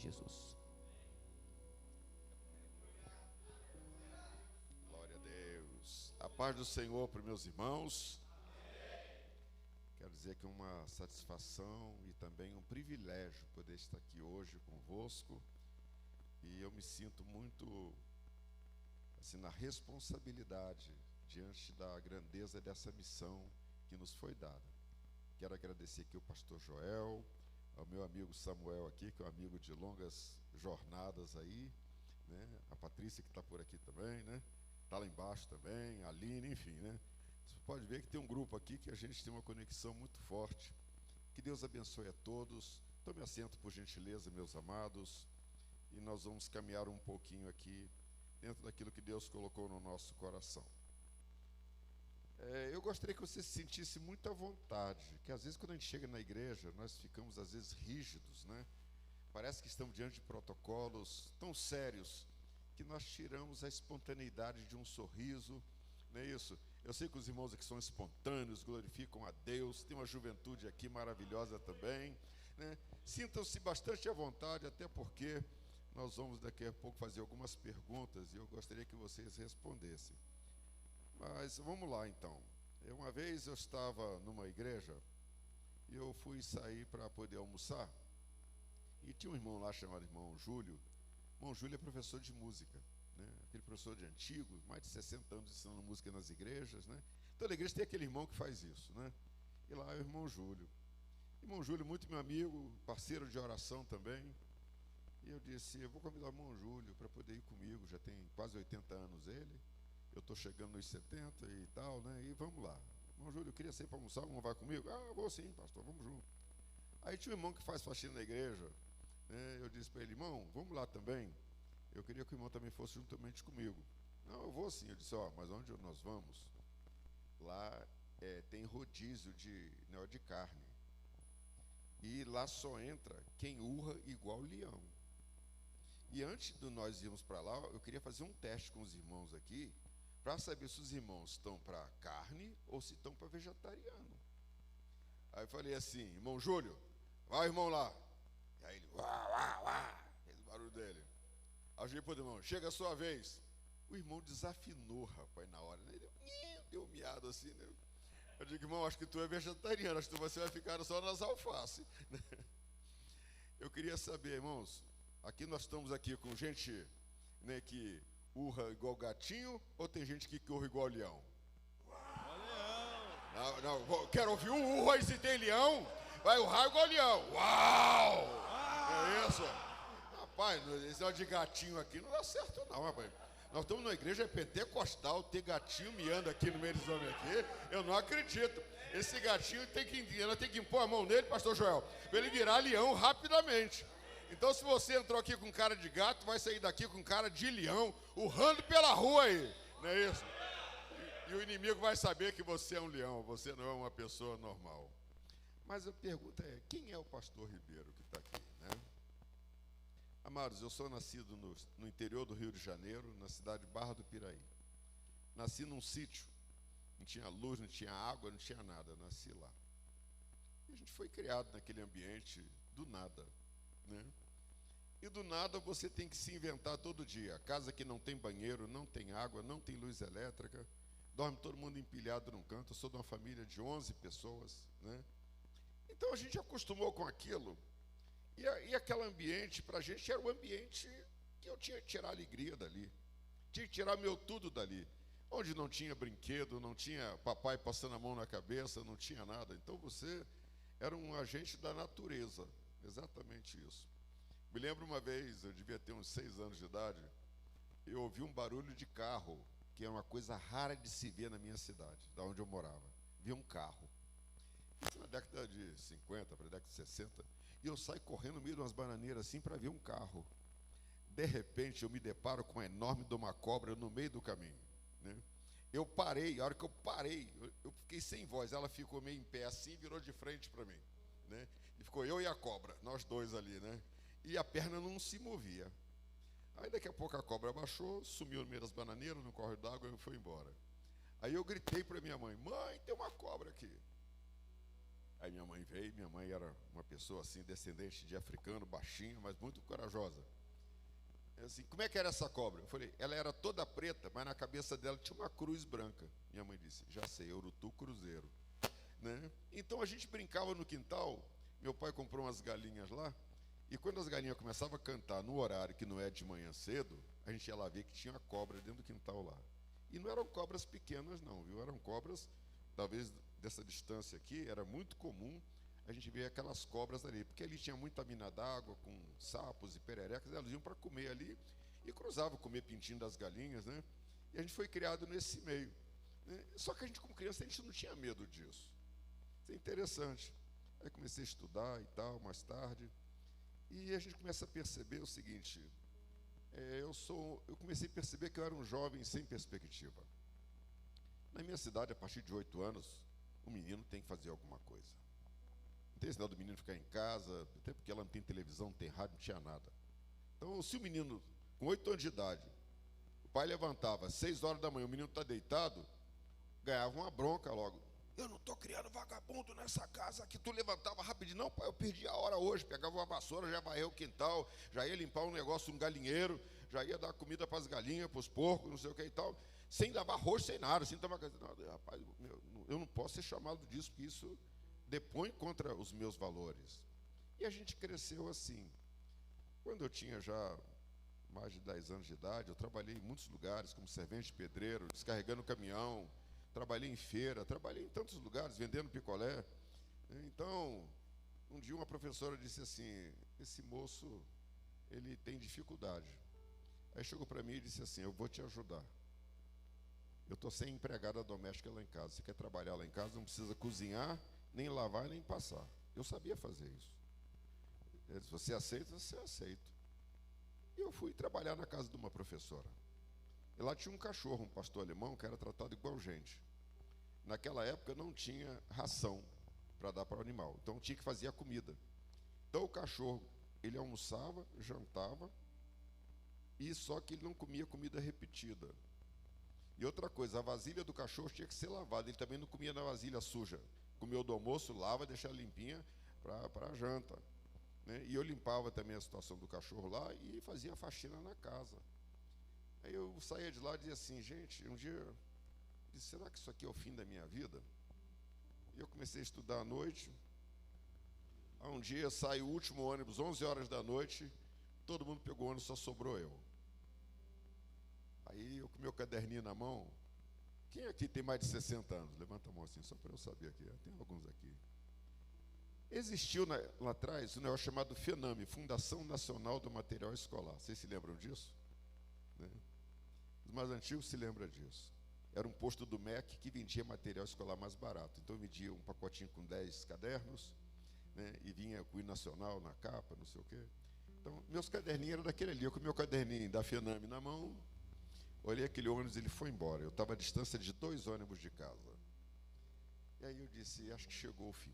Jesus. Glória a Deus. A paz do Senhor para meus irmãos. Quero dizer que é uma satisfação e também um privilégio poder estar aqui hoje convosco. E eu me sinto muito assim na responsabilidade diante da grandeza dessa missão que nos foi dada. Quero agradecer aqui o pastor Joel, ao meu amigo Samuel aqui, que é um amigo de longas jornadas aí, né? A Patrícia que está por aqui também, né? Está lá embaixo também, a Aline, enfim, né? Você pode ver que tem um grupo aqui que a gente tem uma conexão muito forte. Que Deus abençoe a todos. Tome assento, por gentileza, meus amados, e nós vamos caminhar um pouquinho aqui dentro daquilo que Deus colocou no nosso coração. Eu gostaria que você se sentisse muito à vontade, que às vezes quando a gente chega na igreja, nós ficamos às vezes rígidos, né? Parece que estamos diante de protocolos tão sérios que nós tiramos a espontaneidade de um sorriso, não é isso? Eu sei que os irmãos aqui são espontâneos, glorificam a Deus, tem uma juventude aqui maravilhosa também, né? Sintam-se bastante à vontade, até porque nós vamos daqui a pouco fazer algumas perguntas e eu gostaria que vocês respondessem. Mas vamos lá então. Uma vez eu estava numa igreja e eu fui sair para poder almoçar e tinha um irmão lá chamado irmão Júlio. Irmão Júlio é professor de música, né? Aquele professor de antigo, mais de 60 anos ensinando música nas igrejas, né? Toda igreja tem aquele irmão que faz isso, né? E lá é o irmão Júlio. Irmão Júlio, muito meu amigo, parceiro de oração também. E eu disse, eu vou convidar o irmão Júlio para poder ir comigo, já tem quase 80 anos ele. Eu estou chegando nos 70 e tal, né? E vamos lá. Irmão Júlio, eu queria sair para almoçar, não vai comigo? Ah, eu vou sim, pastor, vamos junto. Aí tinha um irmão que faz faxina na igreja, né? Eu disse para ele, irmão, vamos lá também. Eu queria que o irmão também fosse juntamente comigo. Não, eu vou sim. Eu disse, mas onde nós vamos? Lá tem rodízio de carne. E lá só entra quem urra igual leão. E antes de nós irmos para lá, eu queria fazer um teste com os irmãos aqui, para saber se os irmãos estão para carne ou se estão para vegetariano. Aí eu falei assim, irmão Júlio, vai irmão lá. E aí ele, uá, uá, uá, fez o barulho dele. Aí eu cheguei para o irmão, chega a sua vez. O irmão desafinou, rapaz, na hora, né? Ele deu um miado assim, né? Eu digo, irmão, acho que tu é vegetariano, acho que você vai ficar só nas alfaces. Eu queria saber, irmãos, aqui nós estamos aqui com gente, né, que urra igual gatinho, ou tem gente que urra igual leão? Não, quero ouvir um urro aí, se tem leão, vai urrar igual leão. Uau! É isso? Rapaz, esse negócio de gatinho aqui não dá certo não, rapaz. Nós estamos numa igreja pentecostal, ter gatinho miando aqui no meio dos homens aqui, eu não acredito. Esse gatinho ela tem que impor a mão nele, pastor Joel, para ele virar leão rapidamente. Então se você entrou aqui com cara de gato, vai sair daqui com cara de leão, urrando pela rua aí, não é isso? E o inimigo vai saber que você é um leão, você não é uma pessoa normal. Mas a pergunta é, quem é o pastor Ribeiro que está aqui, né? Amados, eu sou nascido no interior do Rio de Janeiro, na cidade de Barra do Piraí. Nasci num sítio, não tinha luz, não tinha água, não tinha nada, nasci lá. E a gente foi criado naquele ambiente do nada, né? E do nada você tem que se inventar todo dia. Casa que não tem banheiro, não tem água, não tem luz elétrica, dorme todo mundo empilhado num canto. Eu sou de uma família de 11 pessoas, né? Então a gente acostumou com aquilo. E aquele ambiente, para a gente, era o ambiente que eu tinha que tirar a alegria dali. Tinha que tirar meu tudo dali. Onde não tinha brinquedo, não tinha papai passando a mão na cabeça, não tinha nada. Então você era um agente da natureza. Exatamente isso. Me lembro uma vez, eu devia ter uns 6 anos de idade, eu ouvi um barulho de carro, que é uma coisa rara de se ver na minha cidade, da onde eu morava. Vi um carro. Isso na década de 50, para a década de 60. E eu saio correndo no meio de umas bananeiras assim para ver um carro. De repente eu me deparo com uma enorme de uma cobra no meio do caminho, né? Eu parei, a hora que eu parei, eu fiquei sem voz. Ela ficou meio em pé assim e virou de frente para mim, né? E ficou eu e a cobra, nós dois ali, né? E a perna não se movia. Aí daqui a pouco a cobra abaixou, sumiu no meio das bananeiras, no córrego d'água e foi embora. Aí eu gritei para minha mãe, mãe, tem uma cobra aqui. Aí minha mãe veio, minha mãe era uma pessoa assim, descendente de africano, baixinha, mas muito corajosa. Assim, como é que era essa cobra? Eu falei, ela era toda preta, mas na cabeça dela tinha uma cruz branca. Minha mãe disse, já sei, Urutu Cruzeiro. Né? Então a gente brincava no quintal, meu pai comprou umas galinhas lá, e quando as galinhas começavam a cantar no horário que não é de manhã cedo, a gente ia lá ver que tinha uma cobra dentro do quintal lá. E não eram cobras pequenas não, viu? Eram cobras, talvez dessa distância aqui, era muito comum a gente ver aquelas cobras ali, porque ali tinha muita mina d'água com sapos e pererecas, elas iam para comer ali e cruzavam comer pintinho das galinhas, né? E a gente foi criado nesse meio, né? Só que a gente, como criança, a gente não tinha medo disso. Isso é interessante. Aí comecei a estudar e tal, mais tarde, e a gente começa a perceber o seguinte: eu comecei a perceber que eu era um jovem sem perspectiva. Na minha cidade, a partir de 8 anos, o menino tem que fazer alguma coisa. Não tem esse negócio do menino ficar em casa, até porque ela não tem televisão, não tem rádio, não tinha nada. Então, se o menino, com 8 anos de idade, o pai levantava às 6 horas da manhã, o menino está deitado, ganhava uma bronca logo. Eu não estou criando vagabundo nessa casa aqui. Tu levantava rapidinho. Não, pai, eu perdi a hora hoje. Pegava uma vassoura, já varreu o quintal, já ia limpar um negócio, um galinheiro, já ia dar comida para as galinhas, para os porcos, não sei o que e tal, sem lavar rosto, sem nada. Assim, tava, não, rapaz, eu não posso ser chamado disso, porque isso depõe contra os meus valores. E a gente cresceu assim. Quando eu tinha já mais de 10 anos de idade, eu trabalhei em muitos lugares, como servente de pedreiro, descarregando caminhão, trabalhei em feira, trabalhei em tantos lugares, vendendo picolé. Então, um dia uma professora disse assim, esse moço, ele tem dificuldade. Aí chegou para mim e disse assim, eu vou te ajudar. Eu estou sem empregada doméstica lá em casa. Você quer trabalhar lá em casa, não precisa cozinhar, nem lavar, nem passar. Eu sabia fazer isso. Ele disse, você aceita? Você aceita. E eu fui trabalhar na casa de uma professora. E lá tinha um cachorro, um pastor alemão, que era tratado igual gente. Naquela época não tinha ração para dar para o animal, então tinha que fazer a comida. Então o cachorro, ele almoçava, jantava, e só que ele não comia comida repetida. E outra coisa, a vasilha do cachorro tinha que ser lavada, ele também não comia na vasilha suja. Comeu do almoço, lava, deixa limpinha para a janta. Né? E eu limpava também a situação do cachorro lá e fazia faxina na casa. Aí eu saía de lá e dizia assim, gente, um dia, eu disse, será que isso aqui é o fim da minha vida? E eu comecei a estudar à noite. Aí um dia saiu o último ônibus, 11 horas da noite, todo mundo pegou o ônibus, só sobrou eu. Aí eu com meu caderninho na mão, quem aqui tem mais de 60 anos? Levanta a mão assim, só para eu saber aqui, tem alguns aqui. Existiu lá atrás um negócio chamado FENAME, Fundação Nacional do Material Escolar. Vocês se lembram disso? Né? Os mais antigos se lembram disso. Era um posto do MEC que vendia material escolar mais barato. Então, eu vendia um pacotinho com 10 cadernos, né, e vinha com o hino nacional na capa, não sei o quê. Então, meus caderninhos eram daquele ali. Eu com o meu caderninho da FENAME na mão, olhei aquele ônibus e ele foi embora. Eu estava a distância de 2 ônibus de casa. E aí eu disse, acho que chegou o fim.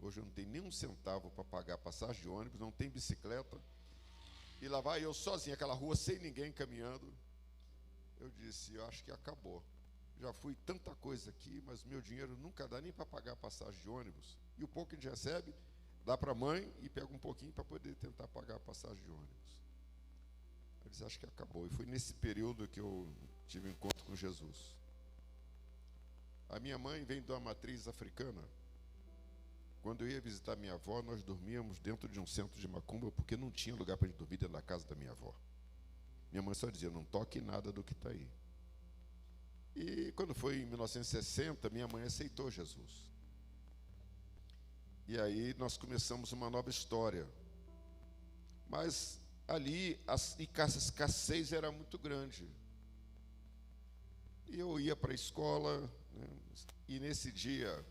Hoje eu não tenho nem um centavo para pagar a passagem de ônibus, não tem bicicleta. E lá vai eu sozinho, aquela rua sem ninguém caminhando. Eu disse, eu acho que acabou. Já fui tanta coisa aqui, mas meu dinheiro nunca dá nem para pagar a passagem de ônibus. E o pouco que a gente recebe, dá para a mãe e pega um pouquinho para poder tentar pagar a passagem de ônibus. Eu disse, acho que acabou. E foi nesse período que eu tive um encontro com Jesus. A minha mãe vem de uma matriz africana. Quando eu ia visitar minha avó, nós dormíamos dentro de um centro de macumba, porque não tinha lugar para a gente dormir dentro da casa da minha avó. Minha mãe só dizia, não toque nada do que está aí. E quando foi em 1960, minha mãe aceitou Jesus. E aí nós começamos uma nova história. Mas ali a escassez era muito grande. E eu ia para a escola, né, e nesse dia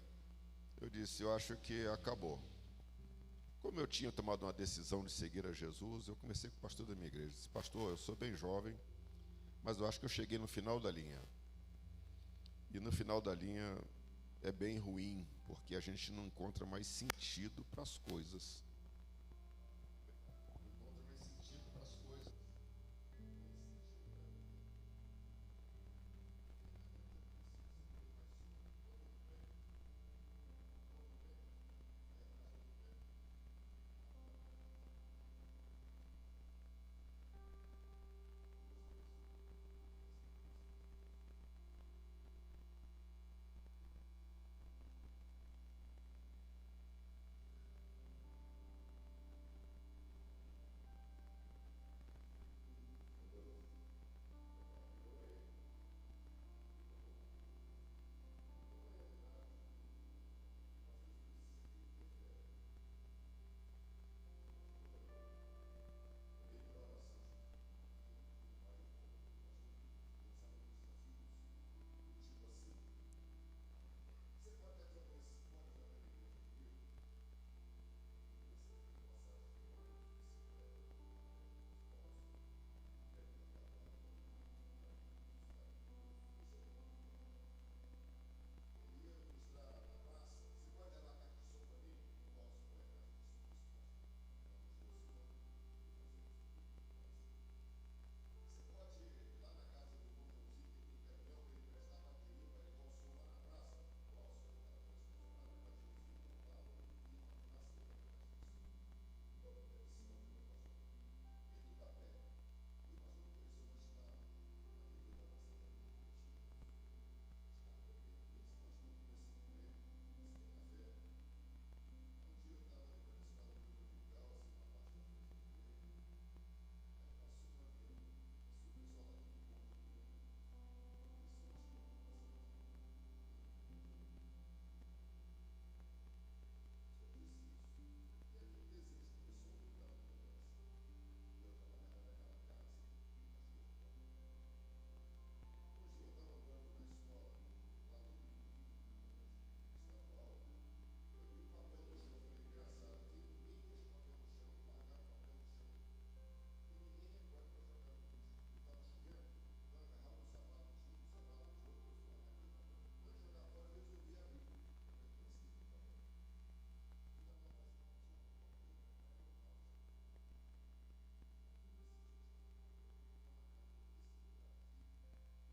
eu disse, eu acho que acabou. Como eu tinha tomado uma decisão de seguir a Jesus, eu comecei com o pastor da minha igreja. Disse, pastor, eu sou bem jovem, mas eu acho que eu cheguei no final da linha. E no final da linha é bem ruim, porque a gente não encontra mais sentido para as coisas.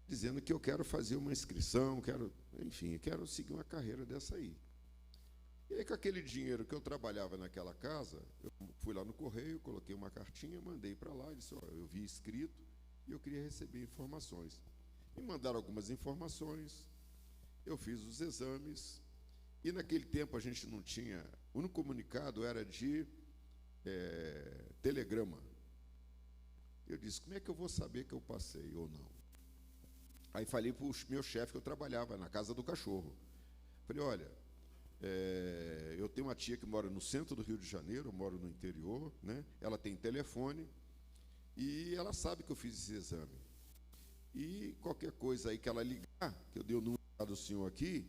dizendo que eu quero fazer uma inscrição, quero seguir uma carreira dessa aí. E aí, com aquele dinheiro que eu trabalhava naquela casa, eu fui lá no correio, coloquei uma cartinha, mandei para lá, e disse, eu vi escrito e eu queria receber informações. Me mandaram algumas informações, eu fiz os exames, e naquele tempo a gente não tinha, o único comunicado era de telegrama. Eu disse, como é que eu vou saber que eu passei ou não? Aí falei para o meu chefe que eu trabalhava na Casa do Cachorro. Falei, olha, eu tenho uma tia que mora no centro do Rio de Janeiro, eu moro no interior, né? Ela tem telefone e ela sabe que eu fiz esse exame. E qualquer coisa aí que ela ligar, que eu dei o número do senhor aqui,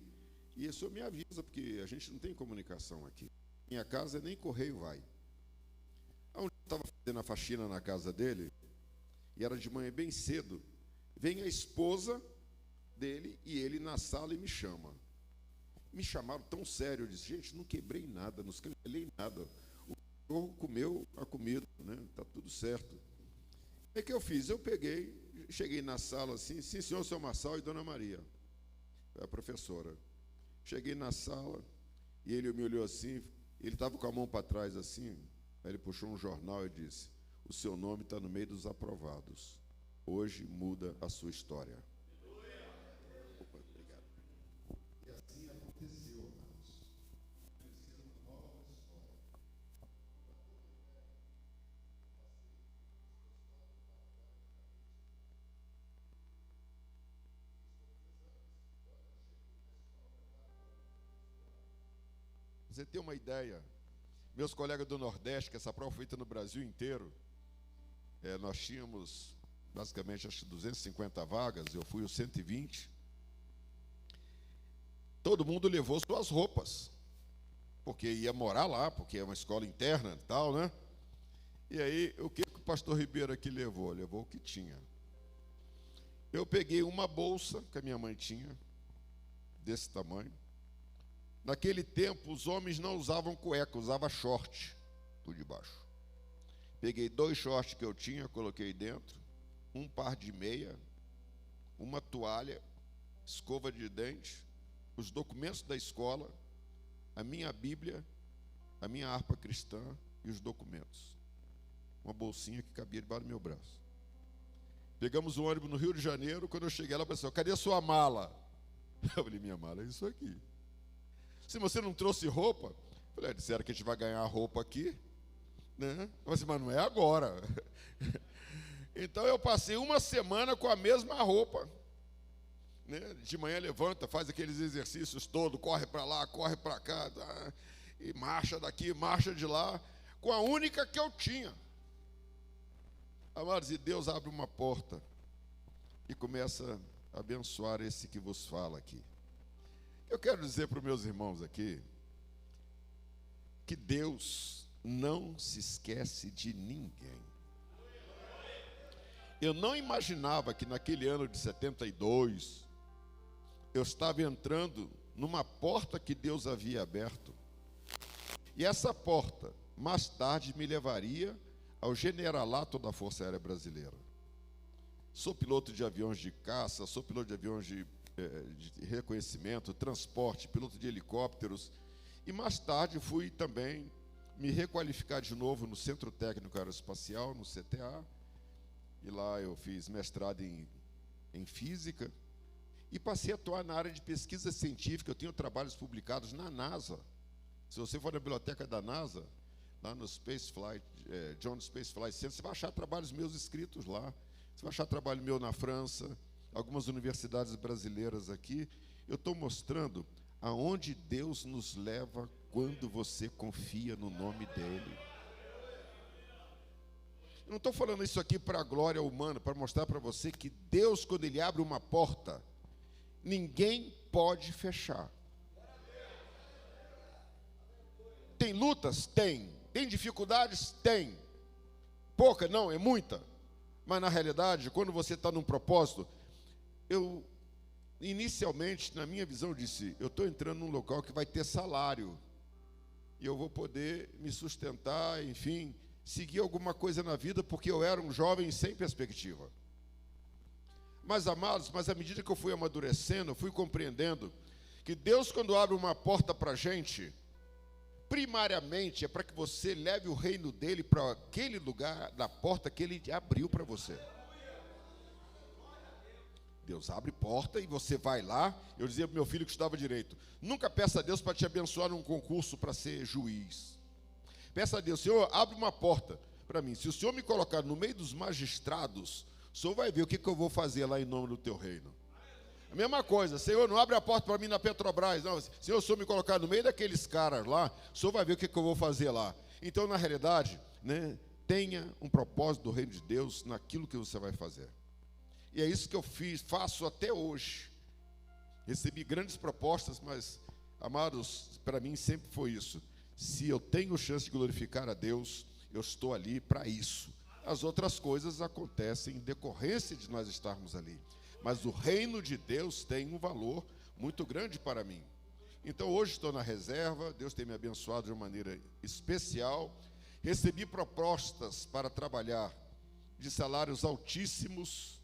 e o senhor me avisa, porque a gente não tem comunicação aqui. Minha casa nem correio vai. Onde eu estava fazendo a faxina na casa dele, e era de manhã bem cedo, vem a esposa dele e ele na sala e me chama. Me chamaram tão sério, eu disse, gente, não quebrei nada, não escangalhei nada. O cachorro comeu a comida, né? Está tudo certo. O que eu fiz? Eu peguei, cheguei na sala assim, sim, senhor, seu Marçal e dona Maria, a professora. Cheguei na sala e ele me olhou assim, ele estava com a mão para trás assim, aí ele puxou um jornal e disse, o seu nome está no meio dos aprovados. Hoje muda a sua história. Opa, obrigado. E assim aconteceu, irmãos. Uma nova história. Você tem uma ideia? Meus colegas do Nordeste, que essa prova foi feita no Brasil inteiro, nós tínhamos basicamente acho que 250 vagas, eu fui os 120. Todo mundo levou suas roupas, porque ia morar lá, porque é uma escola interna e tal, né? E aí, o que o pastor Ribeiro aqui levou? Levou o que tinha. Eu peguei uma bolsa que a minha mãe tinha, desse tamanho. Naquele tempo, os homens não usavam cueca, usavam short, por debaixo. Peguei 2 shorts que eu tinha, coloquei dentro, um par de meia, uma toalha, escova de dente, os documentos da escola, a minha Bíblia, a minha harpa cristã e os documentos. Uma bolsinha que cabia debaixo do meu braço. Pegamos um ônibus no Rio de Janeiro, quando eu cheguei, ela pensou, cadê a sua mala? Eu falei, minha mala é isso aqui. Se você não trouxe roupa, eu falei, disseram que a gente vai ganhar roupa aqui, né? Eu falei, mas não é agora. Então eu passei uma semana com a mesma roupa, né? De manhã levanta, faz aqueles exercícios todos, corre para lá, corre para cá, tá? E marcha daqui, marcha de lá, com a única que eu tinha. Amados, e Deus abre uma porta e começa a abençoar esse que vos fala aqui. Eu quero dizer para os meus irmãos aqui que Deus não se esquece de ninguém. Eu não imaginava que naquele ano de 72, eu estava entrando numa porta que Deus havia aberto. E essa porta, mais tarde, me levaria ao generalato da Força Aérea Brasileira. Sou piloto de aviões de caça, sou piloto de aviões de reconhecimento, transporte, piloto de helicópteros. E mais tarde fui também me requalificar de novo no Centro Técnico Aeroespacial, no CTA. E lá eu fiz mestrado em física e passei a atuar na área de pesquisa científica. Eu tenho trabalhos publicados na NASA. Se você for na biblioteca da NASA, lá no Joint Space Flight Center, você vai achar trabalhos meus escritos lá. Você vai achar trabalho meu na França, algumas universidades brasileiras aqui. Eu estou mostrando aonde Deus nos leva quando você confia no nome dEle. Eu não estou falando isso aqui para a glória humana, para mostrar para você que Deus, quando Ele abre uma porta, ninguém pode fechar. Tem lutas? Tem. Tem dificuldades? Tem. Pouca? Não, é muita. Mas na realidade, quando você está num propósito, eu inicialmente, na minha visão, disse, eu estou entrando num local que vai ter salário. E eu vou poder me sustentar, enfim, seguir alguma coisa na vida, porque eu era um jovem sem perspectiva. Mas, amados, à medida que eu fui amadurecendo, eu fui compreendendo que Deus, quando abre uma porta para a gente, primariamente é para que você leve o reino dele para aquele lugar, da porta que ele abriu para você. Deus abre porta e você vai lá. Eu dizia para meu filho que estudava direito: nunca peça a Deus para te abençoar num concurso para ser juiz. Peça a Deus: Senhor, abre uma porta para mim. Se o Senhor me colocar no meio dos magistrados, o Senhor vai ver o que eu vou fazer lá em nome do teu reino. A mesma coisa: Senhor, não abre a porta para mim na Petrobras, não. Senhor, o Senhor me colocar no meio daqueles caras lá, o Senhor vai ver o que eu vou fazer lá. Então, na realidade, né, tenha um propósito do reino de Deus naquilo que você vai fazer. E é isso que eu faço até hoje. Recebi grandes propostas, mas, amados, para mim sempre foi isso. Se eu tenho chance de glorificar a Deus, eu estou ali para isso. As outras coisas acontecem em decorrência de nós estarmos ali. Mas o reino de Deus tem um valor muito grande para mim. Então hoje estou na reserva, Deus tem me abençoado de uma maneira especial. Recebi propostas para trabalhar de salários altíssimos,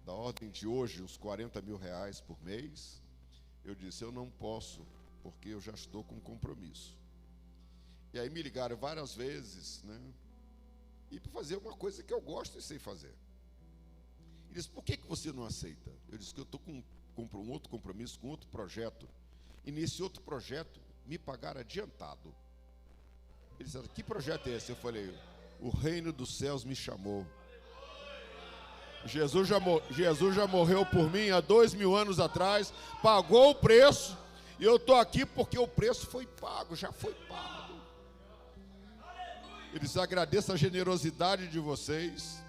da ordem de hoje, uns 40 mil reais por mês. Eu disse: eu não posso, porque eu já estou com compromisso. E aí me ligaram várias vezes, né? E para fazer uma coisa que eu gosto e sei fazer. Ele disse: por que você não aceita? Eu disse que eu estou com um outro compromisso, com outro projeto. E nesse outro projeto, me pagaram adiantado. Ele disse: que projeto é esse? Eu falei: o reino dos céus me chamou. Jesus já morreu por mim há 2000 anos atrás, pagou o preço, e eu estou aqui porque o preço foi pago, já foi pago. Ele disse: agradeço a generosidade de vocês.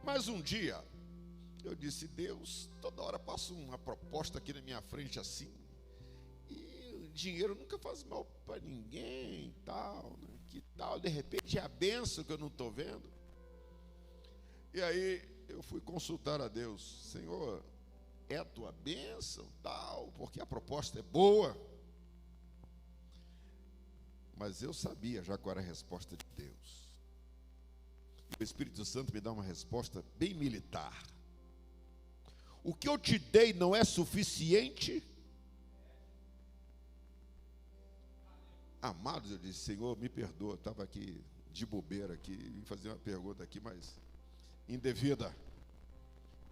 Mas um dia, eu disse: Deus, toda hora passa uma proposta aqui na minha frente assim, e o dinheiro nunca faz mal para ninguém, tal, né? Que tal, de repente é a bênção que eu não estou vendo. E aí eu fui consultar a Deus: Senhor, é a tua bênção, tal, porque a proposta é boa. Mas eu sabia já qual era a resposta de Deus. O Espírito Santo me dá uma resposta bem militar. O que eu te dei não é suficiente? Amados, eu disse: Senhor, me perdoa, eu estava aqui de bobeira aqui, vim fazer uma pergunta aqui, mas indevida,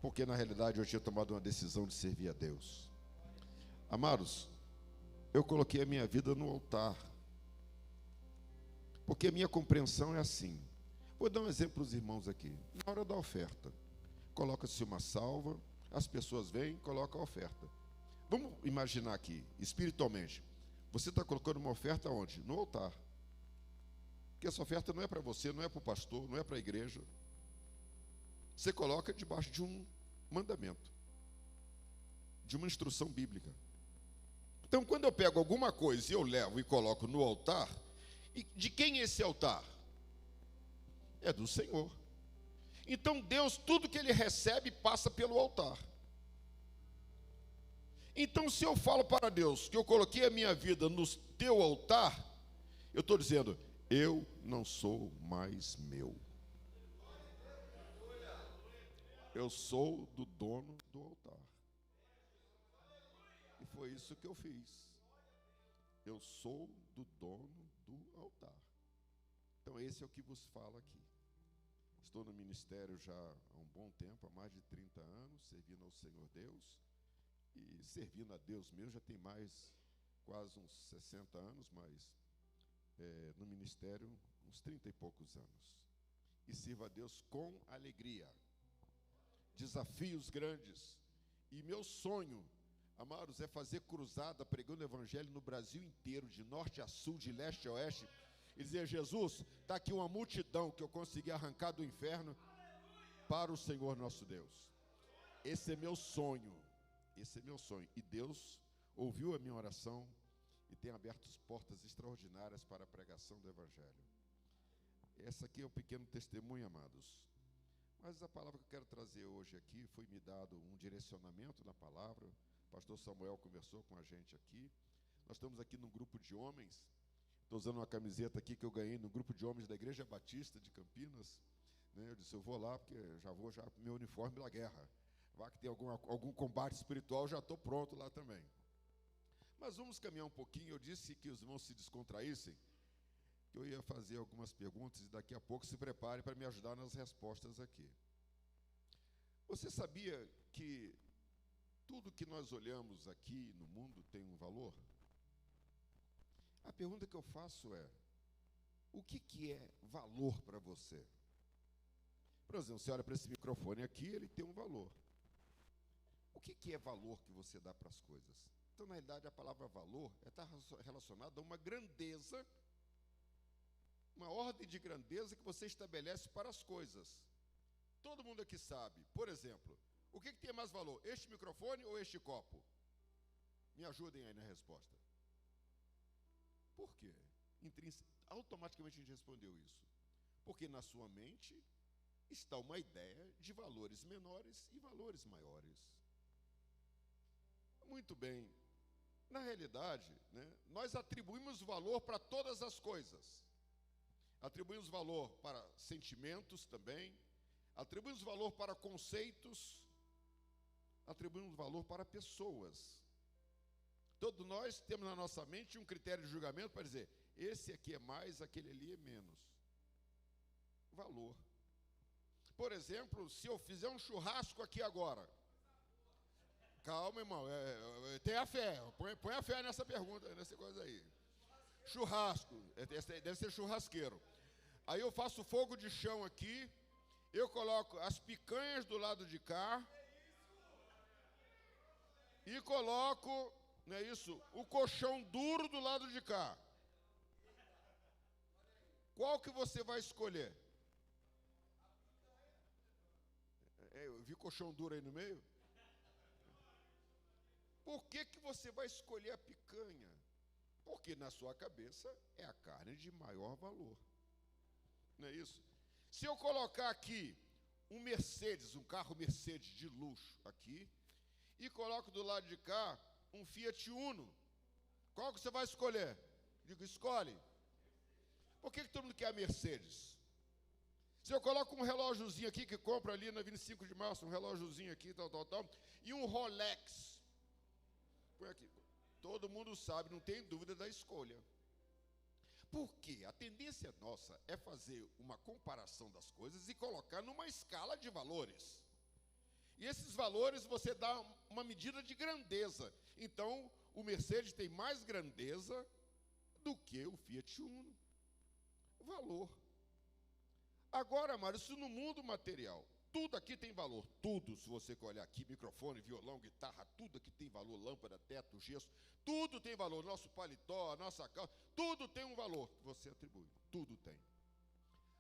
porque na realidade eu tinha tomado uma decisão de servir a Deus. Amados, eu coloquei a minha vida no altar, porque a minha compreensão é assim. Vou dar um exemplo para os irmãos aqui. Na hora da oferta, coloca-se uma salva, as pessoas vêm e colocam a oferta. Vamos imaginar aqui, espiritualmente, você está colocando uma oferta onde? No altar. Porque essa oferta não é para você, não é para o pastor, não é para a igreja. Você coloca debaixo de um mandamento, de uma instrução bíblica. Então, quando eu pego alguma coisa e eu levo e coloco no altar, e de quem é esse altar? É do Senhor. Então, Deus, tudo que Ele recebe passa pelo altar. Então, se eu falo para Deus que eu coloquei a minha vida no teu altar, eu estou dizendo: eu não sou mais meu. Eu sou do dono do altar. E foi isso que eu fiz. Eu sou do dono do altar. Então esse é o que vos falo aqui. Estou no ministério já há um bom tempo, há mais de 30 anos, servindo ao Senhor Deus. E servindo a Deus mesmo já tem mais, quase uns 60 anos, mas no ministério uns 30 e poucos anos. E sirvo a Deus com alegria. Desafios grandes. E meu sonho, amados, é fazer cruzada pregando o evangelho no Brasil inteiro, de norte a sul, de leste a oeste, e dizer: Jesus, está aqui uma multidão que eu consegui arrancar do inferno para o Senhor nosso Deus. Esse é meu sonho. Esse é meu sonho. E Deus ouviu a minha oração e tem aberto portas extraordinárias para a pregação do evangelho. Essa aqui é um pequeno testemunho, amados. Mas a palavra que eu quero trazer hoje aqui, foi me dado um direcionamento na palavra. O pastor Samuel conversou com a gente aqui. Nós estamos aqui num grupo de homens. Estou usando uma camiseta aqui que eu ganhei no grupo de homens da Igreja Batista de Campinas. Eu disse: eu vou lá porque já vou para o meu uniforme da guerra. Vai que tem algum combate espiritual, já estou pronto lá também. Mas vamos caminhar um pouquinho. Eu disse que os irmãos se descontraíssem, que eu ia fazer algumas perguntas e daqui a pouco se prepare para me ajudar nas respostas aqui. Você sabia que tudo que nós olhamos aqui no mundo tem um valor? A pergunta que eu faço é: o que é valor para você? Por exemplo, você olha para esse microfone aqui, ele tem um valor. O que é valor que você dá para as coisas? Então, na realidade, a palavra valor está relacionada a uma grandeza, uma ordem de grandeza que você estabelece para as coisas. Todo mundo aqui sabe, por exemplo, o que tem mais valor, este microfone ou este copo? Me ajudem aí na resposta. Por quê? Automaticamente a gente respondeu isso. Porque na sua mente está uma ideia de valores menores e valores maiores. Muito bem. Na realidade, nós atribuímos valor para todas as coisas. Atribuímos valor para sentimentos também. Atribuímos valor para conceitos. Atribuímos valor para pessoas. Todos nós temos na nossa mente um critério de julgamento para dizer: esse aqui é mais, aquele ali é menos. Valor. Por exemplo, se eu fizer um churrasco aqui agora. Calma, irmão, tenha fé, põe a fé nessa pergunta, nessa coisa aí. Churrasco, deve ser churrasqueiro. Aí eu faço fogo de chão aqui, eu coloco as picanhas do lado de cá e coloco, não é isso, o colchão duro do lado de cá. Qual que você vai escolher? Eu vi colchão duro aí no meio. Por que você vai escolher a picanha? Porque na sua cabeça é a carne de maior valor. Não é isso? Se eu colocar aqui um Mercedes, um carro Mercedes de luxo aqui, e coloco do lado de cá um Fiat Uno, qual que você vai escolher? Digo, escolhe. Por que todo mundo quer a Mercedes? Se eu coloco um relógiozinho aqui, que compra ali na 25 de março, um relógiozinho aqui, tal, e um Rolex, põe aqui. Todo mundo sabe, não tem dúvida da escolha. Por quê? A tendência nossa é fazer uma comparação das coisas e colocar numa escala de valores. E esses valores você dá uma medida de grandeza. Então, o Mercedes tem mais grandeza do que o Fiat Uno. Valor. Agora, Mário, isso no mundo material. Tudo aqui tem valor, tudo, se você olhar aqui, microfone, violão, guitarra, tudo aqui tem valor, lâmpada, teto, gesso, tudo tem valor, nosso paletó, nossa calça, tudo tem um valor que você atribui, tudo tem.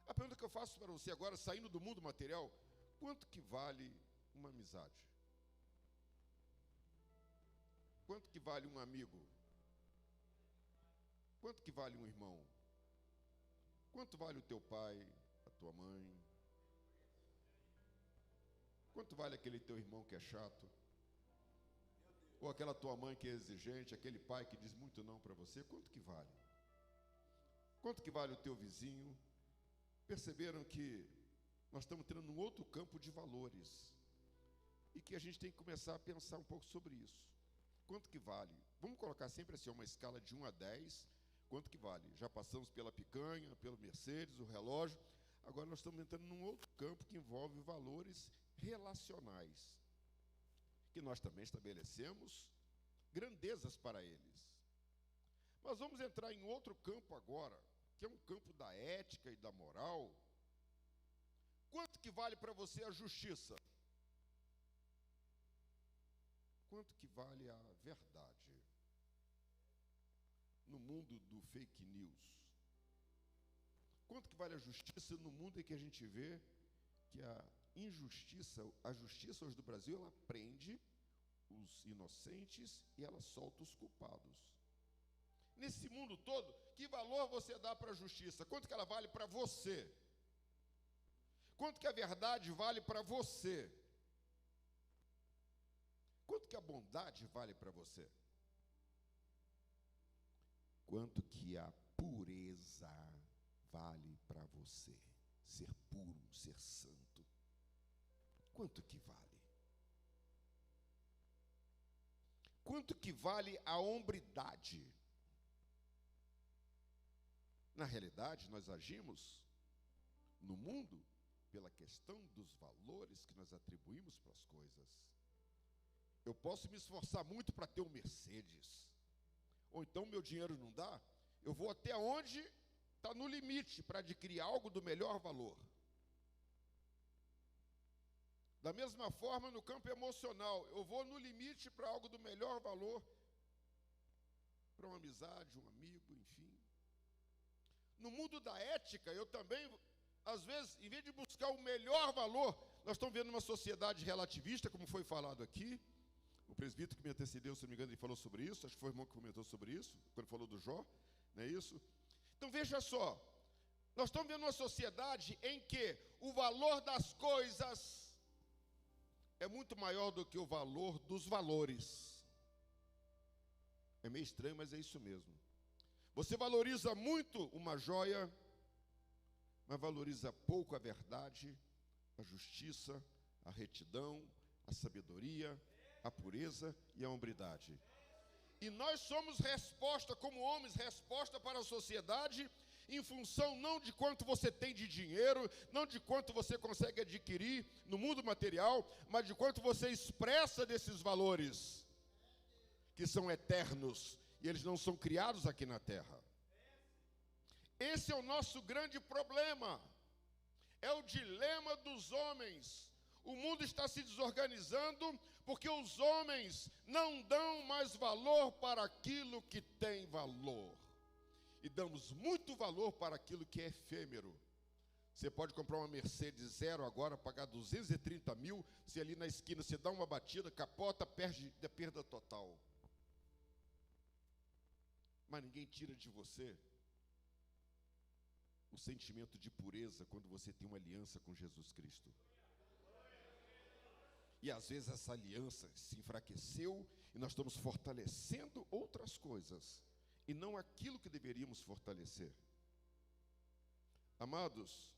A pergunta que eu faço para você agora, saindo do mundo material, quanto que vale uma amizade? Quanto que vale um amigo? Quanto que vale um irmão? Quanto vale o teu pai, a tua mãe? Quanto vale aquele teu irmão que é chato? Ou aquela tua mãe que é exigente, aquele pai que diz muito não para você? Quanto que vale? Quanto que vale o teu vizinho? Perceberam que nós estamos entrando num outro campo de valores e que a gente tem que começar a pensar um pouco sobre isso. Quanto que vale? Vamos colocar sempre assim uma escala de 1 a 10. Quanto que vale? Já passamos pela picanha, pelo Mercedes, o relógio. Agora nós estamos entrando num outro campo que envolve valores relacionais, que nós também estabelecemos grandezas para eles. Mas vamos entrar em outro campo agora, que é um campo da ética e da moral. Quanto que vale para você a justiça? Quanto que vale a verdade? No mundo do fake news. Quanto que vale a justiça no mundo em que a gente vê que a justiça hoje do Brasil, ela prende os inocentes e ela solta os culpados. Nesse mundo todo, que valor você dá para a justiça? Quanto que ela vale para você? Quanto que a verdade vale para você? Quanto que a bondade vale para você? Quanto que a pureza vale para você? Ser puro, ser santo. Quanto que vale? Quanto que vale a hombridade? Na realidade, nós agimos no mundo pela questão dos valores que nós atribuímos para as coisas. Eu posso me esforçar muito para ter um Mercedes, ou então meu dinheiro não dá, eu vou até onde está no limite para adquirir algo do melhor valor. Da mesma forma, no campo emocional, eu vou no limite para algo do melhor valor, para uma amizade, um amigo, enfim. No mundo da ética, eu também, às vezes, em vez de buscar o melhor valor, nós estamos vendo uma sociedade relativista, como foi falado aqui. O presbítero que me antecedeu, se não me engano, ele falou sobre isso, acho que foi o irmão que comentou sobre isso, quando falou do Jó, não é isso? Então veja só, nós estamos vendo uma sociedade em que o valor das coisas é muito maior do que o valor dos valores. É meio estranho, mas é isso mesmo. Você valoriza muito uma joia, mas valoriza pouco a verdade, a justiça, a retidão, a sabedoria, a pureza e a hombridade. E nós somos resposta, como homens, resposta para a sociedade, em função não de quanto você tem de dinheiro, não de quanto você consegue adquirir no mundo material, mas de quanto você expressa desses valores, que são eternos, e eles não são criados aqui na terra. Esse é o nosso grande problema, é o dilema dos homens. O mundo está se desorganizando porque os homens não dão mais valor para aquilo que tem valor. E damos muito valor para aquilo que é efêmero. Você pode comprar uma Mercedes zero agora, pagar 230 mil, se ali na esquina você dá uma batida, capota, perde a perda total. Mas ninguém tira de você o sentimento de pureza quando você tem uma aliança com Jesus Cristo. E às vezes essa aliança se enfraqueceu e nós estamos fortalecendo outras coisas e não aquilo que deveríamos fortalecer. Amados,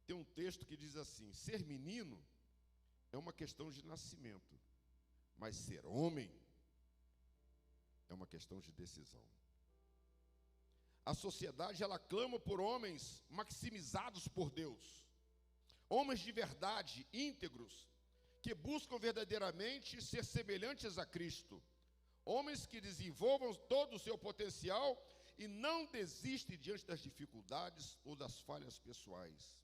tem um texto que diz assim: ser menino é uma questão de nascimento, mas ser homem é uma questão de decisão. A sociedade, ela clama por homens maximizados por Deus, homens de verdade, íntegros, que buscam verdadeiramente ser semelhantes a Cristo, homens que desenvolvam todo o seu potencial e não desistem diante das dificuldades ou das falhas pessoais.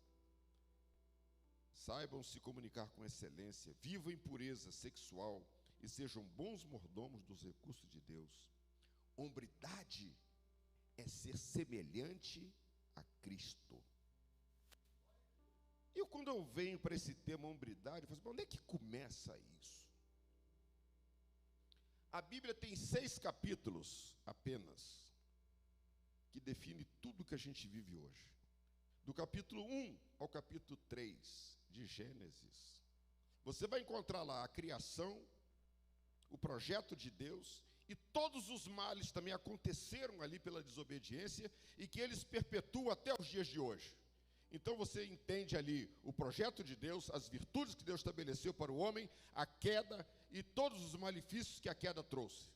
Saibam se comunicar com excelência, vivam em pureza sexual e sejam bons mordomos dos recursos de Deus. Hombridade é ser semelhante a Cristo. E quando eu venho para esse tema hombridade, eu falo assim, onde é que começa isso? A Bíblia tem 6 capítulos apenas, que define tudo que a gente vive hoje. Do capítulo 1 ao capítulo 3 de Gênesis, você vai encontrar lá a criação, o projeto de Deus, e todos os males também aconteceram ali pela desobediência e que eles perpetuam até os dias de hoje. Então você entende ali o projeto de Deus, as virtudes que Deus estabeleceu para o homem, a queda e todos os malefícios que a queda trouxe.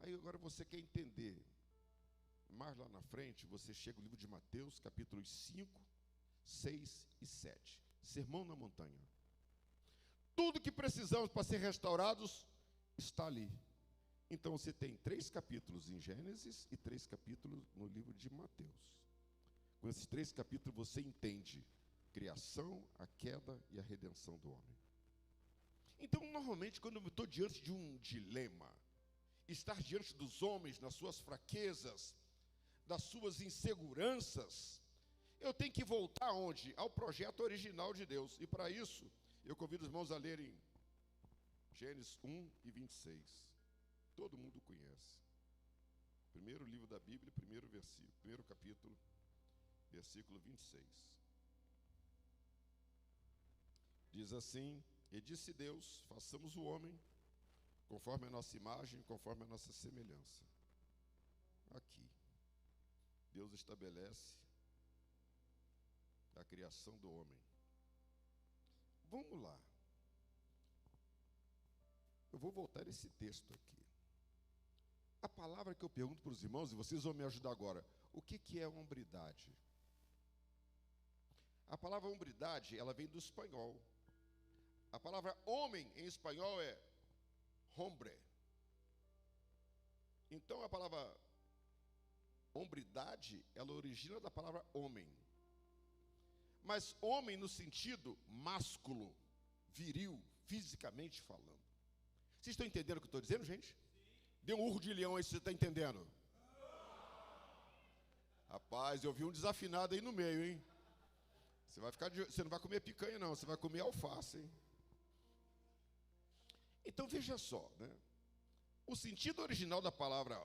Aí agora você quer entender, mais lá na frente, você chega ao livro de Mateus, capítulos 5, 6 e 7. Sermão na montanha. Tudo que precisamos para ser restaurados está ali. Então você tem 3 capítulos em Gênesis e 3 capítulos no livro de Mateus. Com esses 3 capítulos você entende criação, a queda e a redenção do homem. Então, normalmente, quando eu estou diante de um dilema, estar diante dos homens nas suas fraquezas, das suas inseguranças, eu tenho que voltar aonde? Ao projeto original de Deus. E para isso, eu convido os irmãos a lerem Gênesis 1 e 26. Todo mundo conhece. Primeiro livro da Bíblia, primeiro versículo, primeiro capítulo, versículo 26. Diz assim: e disse Deus, façamos o homem conforme a nossa imagem, conforme a nossa semelhança. Aqui, Deus estabelece a criação do homem. Vamos lá. Eu vou voltar nesse texto aqui. A palavra que eu pergunto para os irmãos, e vocês vão me ajudar agora, o que é hombridade? A palavra hombridade, ela vem do espanhol. A palavra homem em espanhol é hombre. Então a palavra hombridade, ela origina da palavra homem. Mas homem no sentido másculo, viril, fisicamente falando. Vocês estão entendendo o que eu estou dizendo, gente? Dê um urro de leão aí se você está entendendo. Rapaz, eu vi um desafinado aí no meio, hein? Você não vai comer picanha, não. Você vai comer alface, hein? Então, veja só, né? O sentido original da palavra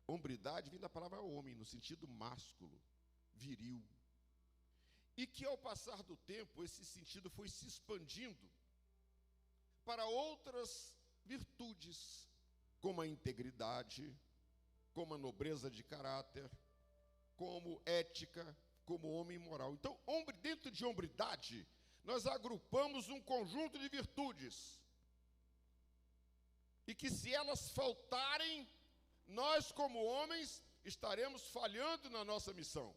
hombridade vem da palavra homem, no sentido másculo, viril. E que, ao passar do tempo, esse sentido foi se expandindo para outras virtudes, como a integridade, como a nobreza de caráter, como ética, como homem moral. Então, dentro de hombridade, nós agrupamos um conjunto de virtudes. E que se elas faltarem, nós como homens estaremos falhando na nossa missão.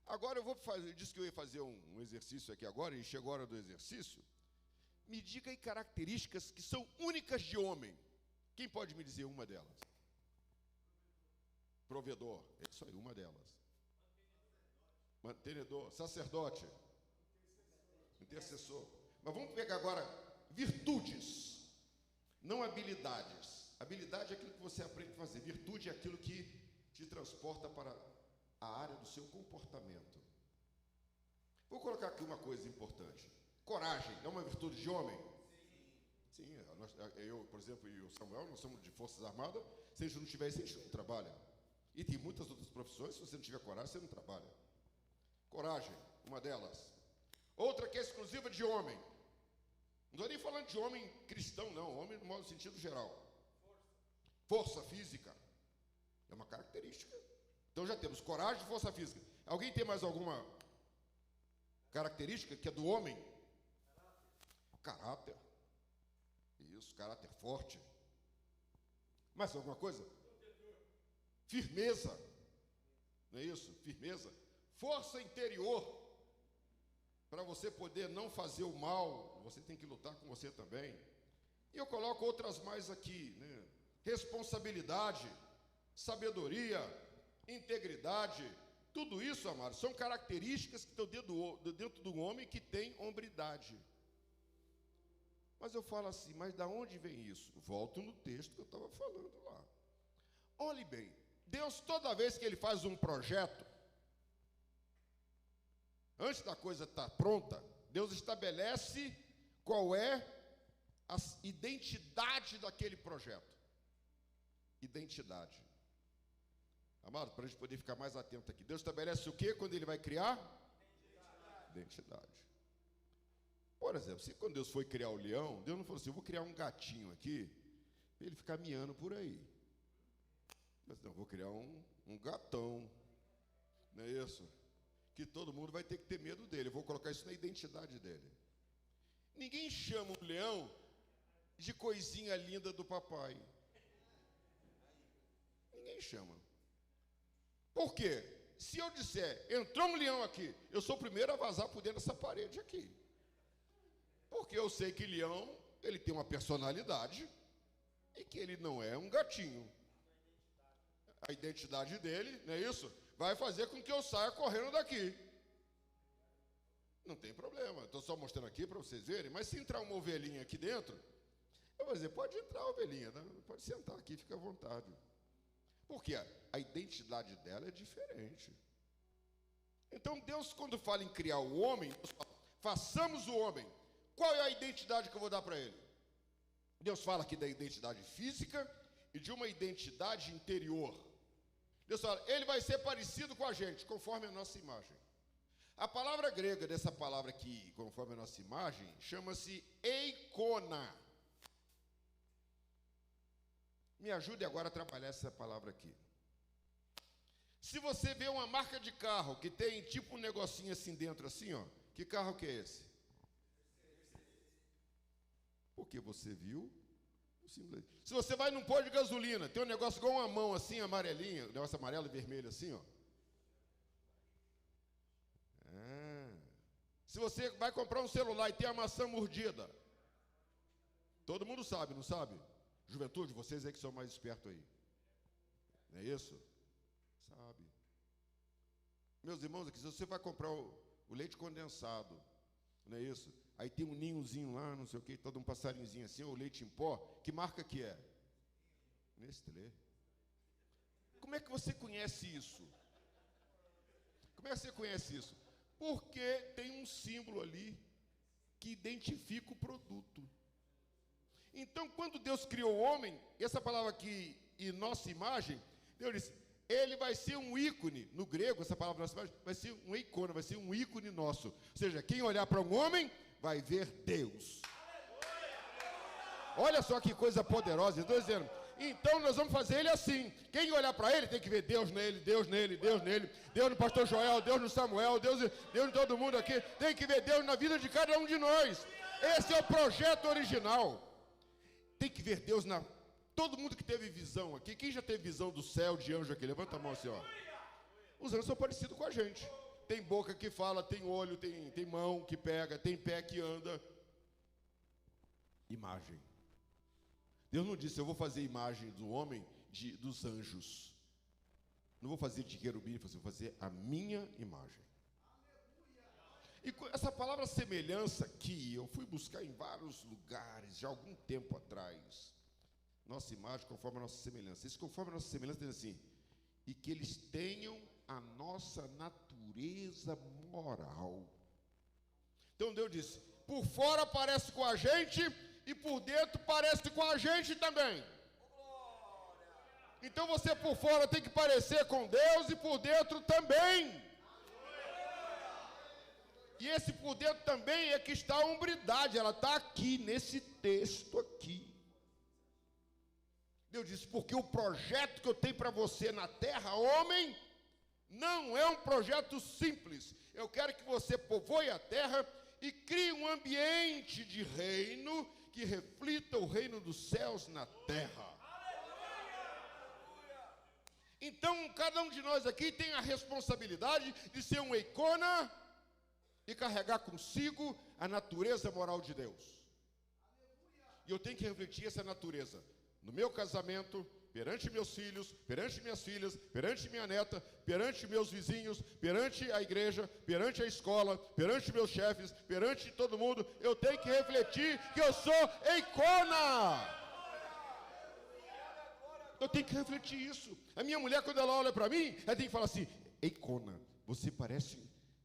Agora eu disse que eu ia fazer um exercício aqui agora, e chegou a hora do exercício. Me diga aí características que são únicas de homem. Quem pode me dizer uma delas? Provedor, é isso aí, uma delas. Mantenedor, sacerdote, intercessor. Mas vamos pegar agora virtudes, não habilidades. Habilidade é aquilo que você aprende a fazer. Virtude é aquilo que te transporta para a área do seu comportamento. Vou colocar aqui uma coisa importante. Coragem é uma virtude de homem? Sim. Eu, por exemplo, e o Samuel, nós somos de Forças Armadas. Se a gente não tiver isso, a gente não trabalha. E tem muitas outras profissões, se você não tiver coragem, você não trabalha. Coragem, uma delas. Outra que é exclusiva de homem. Não estou nem falando de homem cristão, não. Homem no modo sentido geral. Força física. É uma característica. Então já temos coragem e força física. Alguém tem mais alguma característica que é do homem? Caráter. Isso, caráter forte. Mais alguma coisa? Firmeza. Não é isso? Firmeza. Força interior. Para você poder não fazer o mal, você tem que lutar com você também. E eu coloco outras mais aqui, né? Responsabilidade, sabedoria, integridade. Tudo isso, amados, são características que estão dentro do homem que tem hombridade. Mas eu falo assim, mas da onde vem isso? Volto no texto que eu estava falando lá. Olhe bem, Deus, toda vez que Ele faz um projeto, antes da coisa estar pronta, Deus estabelece qual é a identidade daquele projeto. Identidade. Amado, para a gente poder ficar mais atento aqui. Deus estabelece o que quando Ele vai criar? Identidade. Por exemplo, se quando Deus foi criar o leão, Deus não falou assim, eu vou criar um gatinho aqui, para ele ficar miando por aí. Mas não, vou criar um gatão. Não é isso? Que todo mundo vai ter que ter medo dele. Eu vou colocar isso na identidade dele. Ninguém chama o leão de coisinha linda do papai. Ninguém chama. Por quê? Se eu disser, entrou um leão aqui, eu sou o primeiro a vazar por dentro dessa parede aqui. Porque eu sei que leão, ele tem uma personalidade e que ele não é um gatinho. A identidade dele, não é isso? Vai fazer com que eu saia correndo daqui. Não tem problema, estou só mostrando aqui para vocês verem, mas se entrar uma ovelhinha aqui dentro, eu vou dizer, pode entrar ovelhinha, né? Pode sentar aqui, fica à vontade. Porque a identidade dela é diferente. Então Deus, quando fala em criar o homem, Deus fala, façamos o homem. Qual é a identidade que eu vou dar para ele? Deus fala aqui da identidade física e de uma identidade interior. Deus fala, ele vai ser parecido com a gente, conforme a nossa imagem. A palavra grega dessa palavra aqui, conforme a nossa imagem, chama-se eikona. Me ajude agora a trabalhar essa palavra aqui. Se você vê uma marca de carro que tem tipo um negocinho assim dentro, assim, ó, que carro que é esse? Porque você viu o símbolo. Se você vai num posto de gasolina, tem um negócio igual uma mão assim, amarelinha, um negócio amarelo e vermelho assim, ó. Se você vai comprar um celular e tem a maçã mordida, todo mundo sabe, não sabe? Juventude, vocês aí que são mais espertos aí. Não é isso? Sabe. Meus irmãos, aqui, se você vai comprar o leite condensado, não é isso? Aí tem um ninhozinho lá, não sei o que, todo um passarinhozinho assim, ou leite em pó, que marca que é? Nestlé. Como é que você conhece isso? Como é que você conhece isso? Porque tem um símbolo ali que identifica o produto. Então, quando Deus criou o homem, essa palavra aqui, e nossa imagem, Deus disse, ele vai ser um ícone, no grego, essa palavra nossa imagem, vai ser um ícone, vai ser um ícone nosso. Ou seja, quem olhar para um homem, vai ver Deus. Olha só que coisa poderosa, estou dizendo. Então nós vamos fazer ele assim. Quem olhar para ele tem que ver Deus nele, Deus nele, Deus nele, Deus no pastor Joel, Deus no Samuel, Deus em todo mundo aqui. Tem que ver Deus na vida de cada um de nós. Esse é o projeto original. Tem que ver Deus na... Todo mundo que teve visão aqui, quem já teve visão do céu, de anjo aqui, levanta a mão assim, ó. Os anjos são parecidos com a gente. Tem boca que fala, tem olho, tem mão que pega, tem pé que anda. Imagem. Deus não disse, eu vou fazer imagem do homem, dos anjos. Não vou fazer de querubim, vou fazer a minha imagem. E essa palavra semelhança aqui, eu fui buscar em vários lugares, já há algum tempo atrás. Nossa imagem conforme a nossa semelhança. Isso conforme a nossa semelhança diz assim, e que eles tenham a nossa natureza moral. Então Deus disse, por fora parece com a gente e por dentro parece com a gente também. Então você por fora tem que parecer com Deus e por dentro também. E esse por dentro também é que está a hombridade, ela está aqui, nesse texto aqui. Deus disse, porque o projeto que eu tenho para você na terra, homem, não é um projeto simples. Eu quero que você povoe a terra e crie um ambiente de reino que reflita o reino dos céus na terra. Então, cada um de nós aqui tem a responsabilidade de ser um icona e carregar consigo a natureza moral de Deus. E eu tenho que refletir essa natureza no meu casamento, perante meus filhos, perante minhas filhas, perante minha neta, perante meus vizinhos, perante a igreja, perante a escola, perante meus chefes, perante todo mundo. Eu tenho que refletir que eu sou icona. Eu tenho que refletir isso. A minha mulher, quando ela olha para mim, ela tem que falar assim, icona, você parece...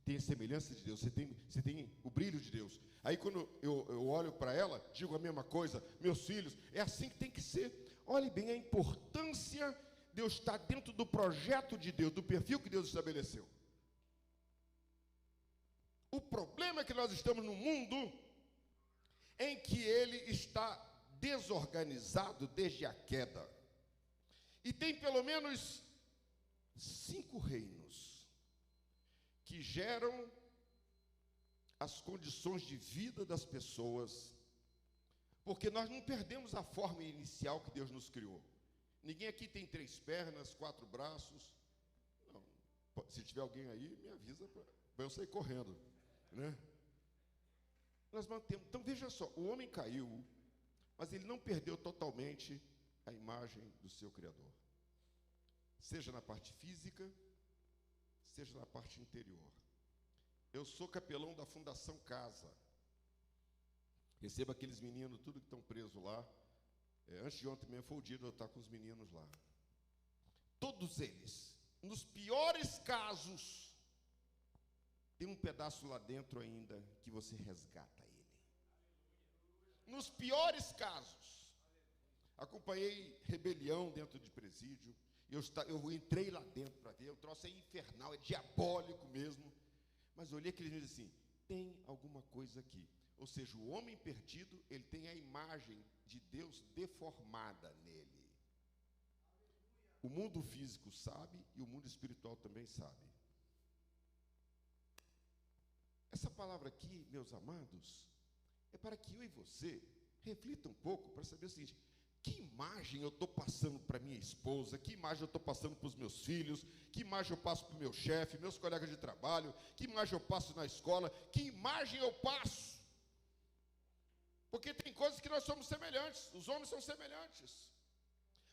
tem a semelhança de Deus, você tem o brilho de Deus. Aí quando eu olho para ela, digo a mesma coisa, meus filhos, é assim que tem que ser. Olhe bem a importância de eu estar dentro do projeto de Deus, do perfil que Deus estabeleceu. O problema é que nós estamos num mundo em que ele está desorganizado desde a queda. E tem pelo menos 5 reinos que geram as condições de vida das pessoas, porque nós não perdemos a forma inicial que Deus nos criou. Ninguém aqui tem 3 pernas, 4 braços. Não. Se tiver alguém aí, me avisa para eu sair correndo, né? Nós mantemos. Então veja só, o homem caiu, mas ele não perdeu totalmente a imagem do seu Criador. Seja na parte física, seja na parte interior. Eu sou capelão da Fundação Casa. Recebo aqueles meninos, tudo que estão presos lá. Antes de ontem mesmo foi o dia de eu estar com os meninos lá. Todos eles, nos piores casos, tem um pedaço lá dentro ainda que você resgata ele. Nos piores casos. Acompanhei rebelião dentro de presídio. Eu entrei lá dentro para ver, o troço é infernal, é diabólico mesmo. Mas eu olhei aquele e disse assim, tem alguma coisa aqui. Ou seja, o homem perdido, ele tem a imagem de Deus deformada nele. O mundo físico sabe e o mundo espiritual também sabe. Essa palavra aqui, meus amados, é para que eu e você reflita um pouco para saber o seguinte: que imagem eu estou passando para minha esposa, que imagem eu estou passando para os meus filhos, que imagem eu passo para o meu chefe, meus colegas de trabalho, que imagem eu passo na escola, que imagem eu passo? Porque tem coisas que nós somos semelhantes, os homens são semelhantes.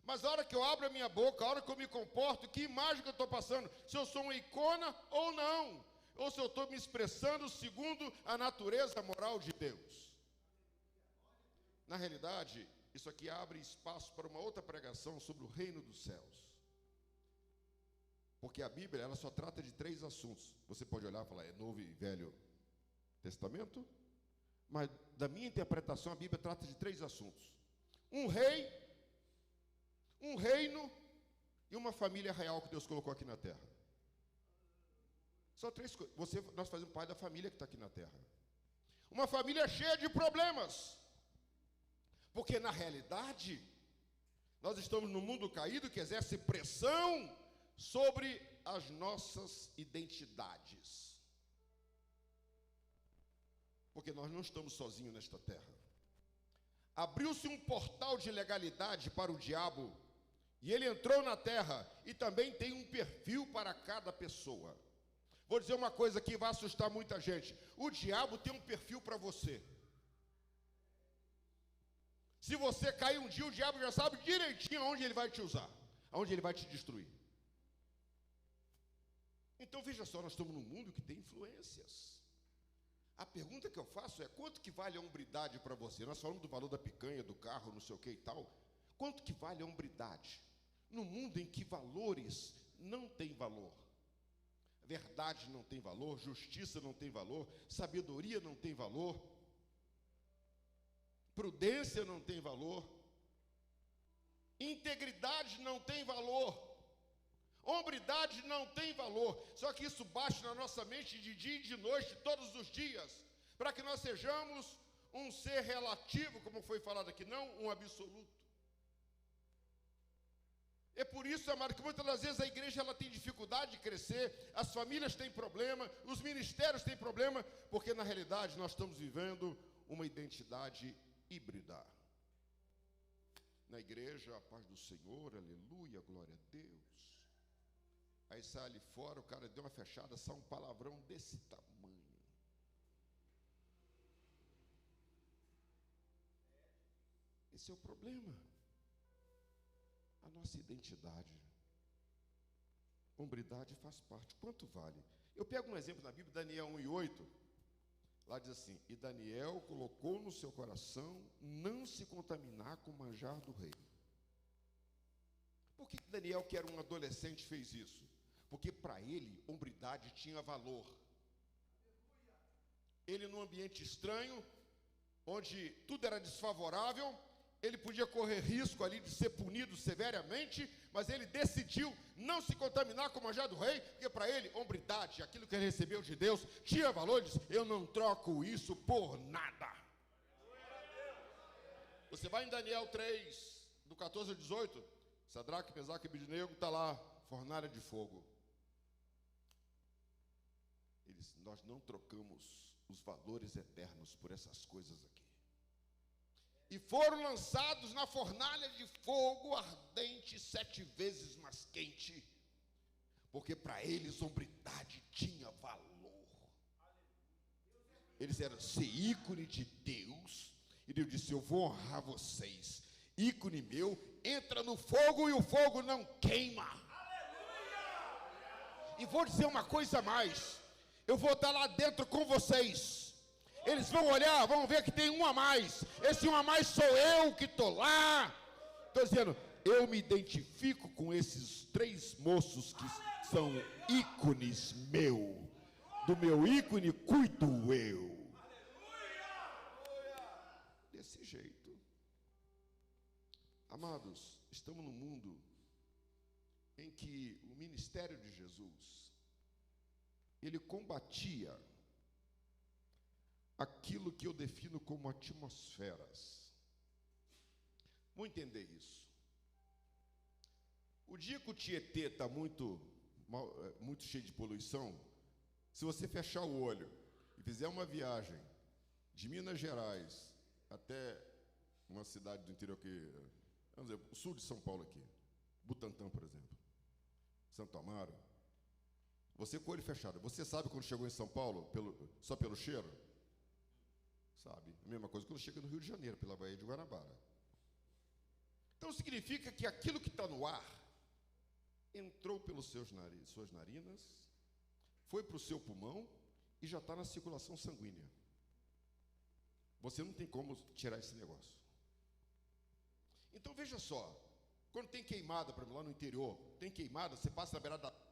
Mas a hora que eu abro a minha boca, a hora que eu me comporto, que imagem que eu estou passando? Se eu sou uma icona ou não, ou se eu estou me expressando segundo a natureza moral de Deus. Na realidade, isso aqui abre espaço para uma outra pregação sobre o reino dos céus. Porque a Bíblia, ela só trata de 3 assuntos. Você pode olhar e falar, é Novo e Velho Testamento? Mas, da minha interpretação, a Bíblia trata de 3 assuntos. Um rei, um reino e uma família real que Deus colocou aqui na terra. Só 3 coisas. Nós fazemos parte da família que está aqui na terra. Uma família cheia de problemas. Porque, na realidade, nós estamos num mundo caído que exerce pressão sobre as nossas identidades. Porque nós não estamos sozinhos nesta terra. Abriu-se um portal de legalidade para o diabo, e ele entrou na terra, e também tem um perfil para cada pessoa. Vou dizer uma coisa que vai assustar muita gente: o diabo tem um perfil para você. Se você cair um dia, o diabo já sabe direitinho aonde ele vai te usar, aonde ele vai te destruir. Então veja só, nós estamos num mundo que tem influências. A pergunta que eu faço é: quanto que vale a hombridade para você? Nós falamos do valor da picanha, do carro, não sei o que e tal. Quanto que vale a hombridade? No mundo em que valores não têm valor. Verdade não tem valor, justiça não tem valor, sabedoria não tem valor, prudência não tem valor, integridade não tem valor, hombridade não tem valor. Só que isso bate na nossa mente de dia e de noite, todos os dias, para que nós sejamos um ser relativo, como foi falado aqui, não um absoluto. É por isso, amado, que muitas das vezes a igreja ela tem dificuldade de crescer, as famílias têm problema, os ministérios têm problema, porque na realidade nós estamos vivendo uma identidade híbrida. Na igreja, a paz do Senhor, aleluia, glória a Deus. Aí sai ali fora, o cara deu uma fechada, sai um palavrão desse tamanho. Esse é o problema. A nossa identidade. Hombridade faz parte. Quanto vale? Eu pego um exemplo na Bíblia, Daniel 1:8. Lá diz assim: e Daniel colocou no seu coração não se contaminar com o manjar do rei. Por que Daniel, que era um adolescente, fez isso? Porque para ele, hombridade tinha valor. Ele, num ambiente estranho, onde tudo era desfavorável, ele podia correr risco ali de ser punido severamente, mas ele decidiu não se contaminar com o manjar do rei, porque para ele, hombridade, aquilo que ele recebeu de Deus, tinha valor. Ele disse: eu não troco isso por nada. Você vai em Daniel 3, do 14 ao 18, Sadraque, Mesaque e Abednego, está lá, fornalha de fogo. Eles: nós não trocamos os valores eternos por essas coisas aqui. E foram lançados na fornalha de fogo ardente 7 vezes mais quente, porque para eles hombridade tinha valor. Eles eram ser ícone de Deus, e Deus disse: eu vou honrar vocês. Ícone meu entra no fogo e o fogo não queima. E vou dizer uma coisa a mais: eu vou estar lá dentro com vocês. Eles vão olhar, vão ver que tem um a mais. Esse um a mais sou eu que estou lá. Estou dizendo, eu me identifico com esses 3 moços que são ícones meu. Do meu ícone cuido eu. Desse jeito. Amados, estamos num mundo em que o ministério de Jesus, ele combatia aquilo que eu defino como atmosferas. Vamos entender isso. O dia que o Tietê está muito cheio de poluição, se você fechar o olho e fizer uma viagem de Minas Gerais até uma cidade do interior que, vamos dizer, o sul de São Paulo aqui, Butantã, por exemplo, Santo Amaro, você com o olho fechado, você sabe quando chegou em São Paulo, só pelo cheiro? Sabe? A mesma coisa quando chega no Rio de Janeiro, pela Baía de Guanabara. Então significa que aquilo que está no ar entrou pelos suas narinas, foi para o seu pulmão e já está na circulação sanguínea. Você não tem como tirar esse negócio. Então veja só, quando tem queimada, para mim, lá no interior, tem queimada, você passa na beirada da...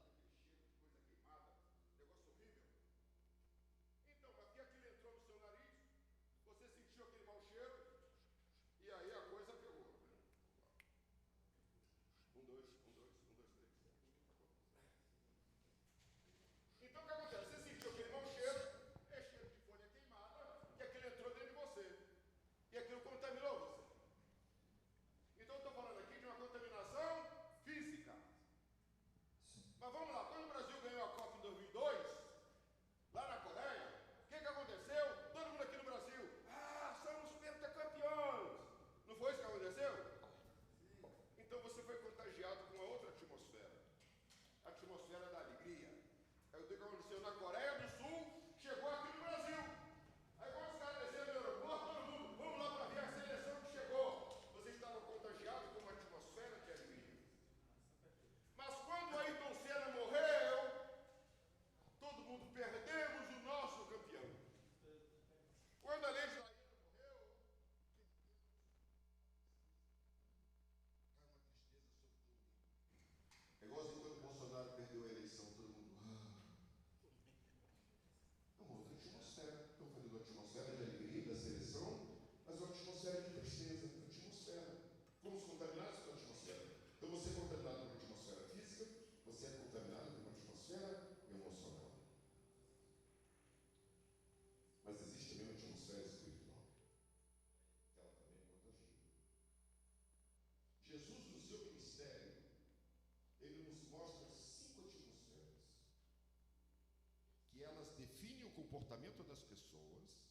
Comportamento das pessoas,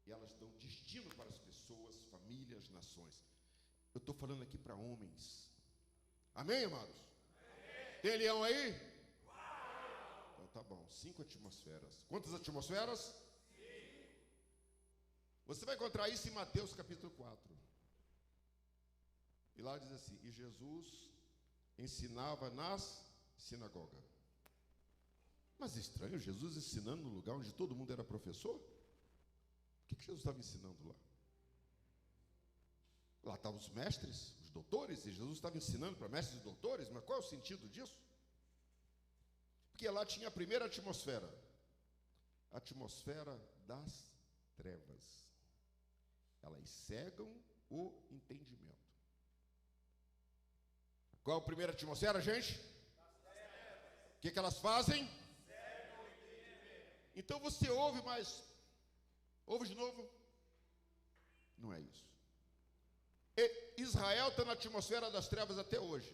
e elas dão destino para as pessoas, famílias, nações. Eu estou falando aqui para homens. Amém, amados? Amém. Tem leão aí? Uau. Então tá bom, 5 atmosferas. Quantas atmosferas? 5. Você vai encontrar isso em Mateus capítulo 4. E lá diz assim: e Jesus ensinava nas sinagogas. Mas estranho, Jesus ensinando no lugar onde todo mundo era professor? O que Jesus estava ensinando lá? Lá estavam os mestres, os doutores, e Jesus estava ensinando para mestres e doutores, mas qual é o sentido disso? Porque lá tinha a primeira atmosfera, a atmosfera das trevas. Elas cegam o entendimento. Qual é a primeira atmosfera, gente? O que elas fazem? Então você ouve, mas ouve de novo? Não é isso. E Israel está na atmosfera das trevas até hoje.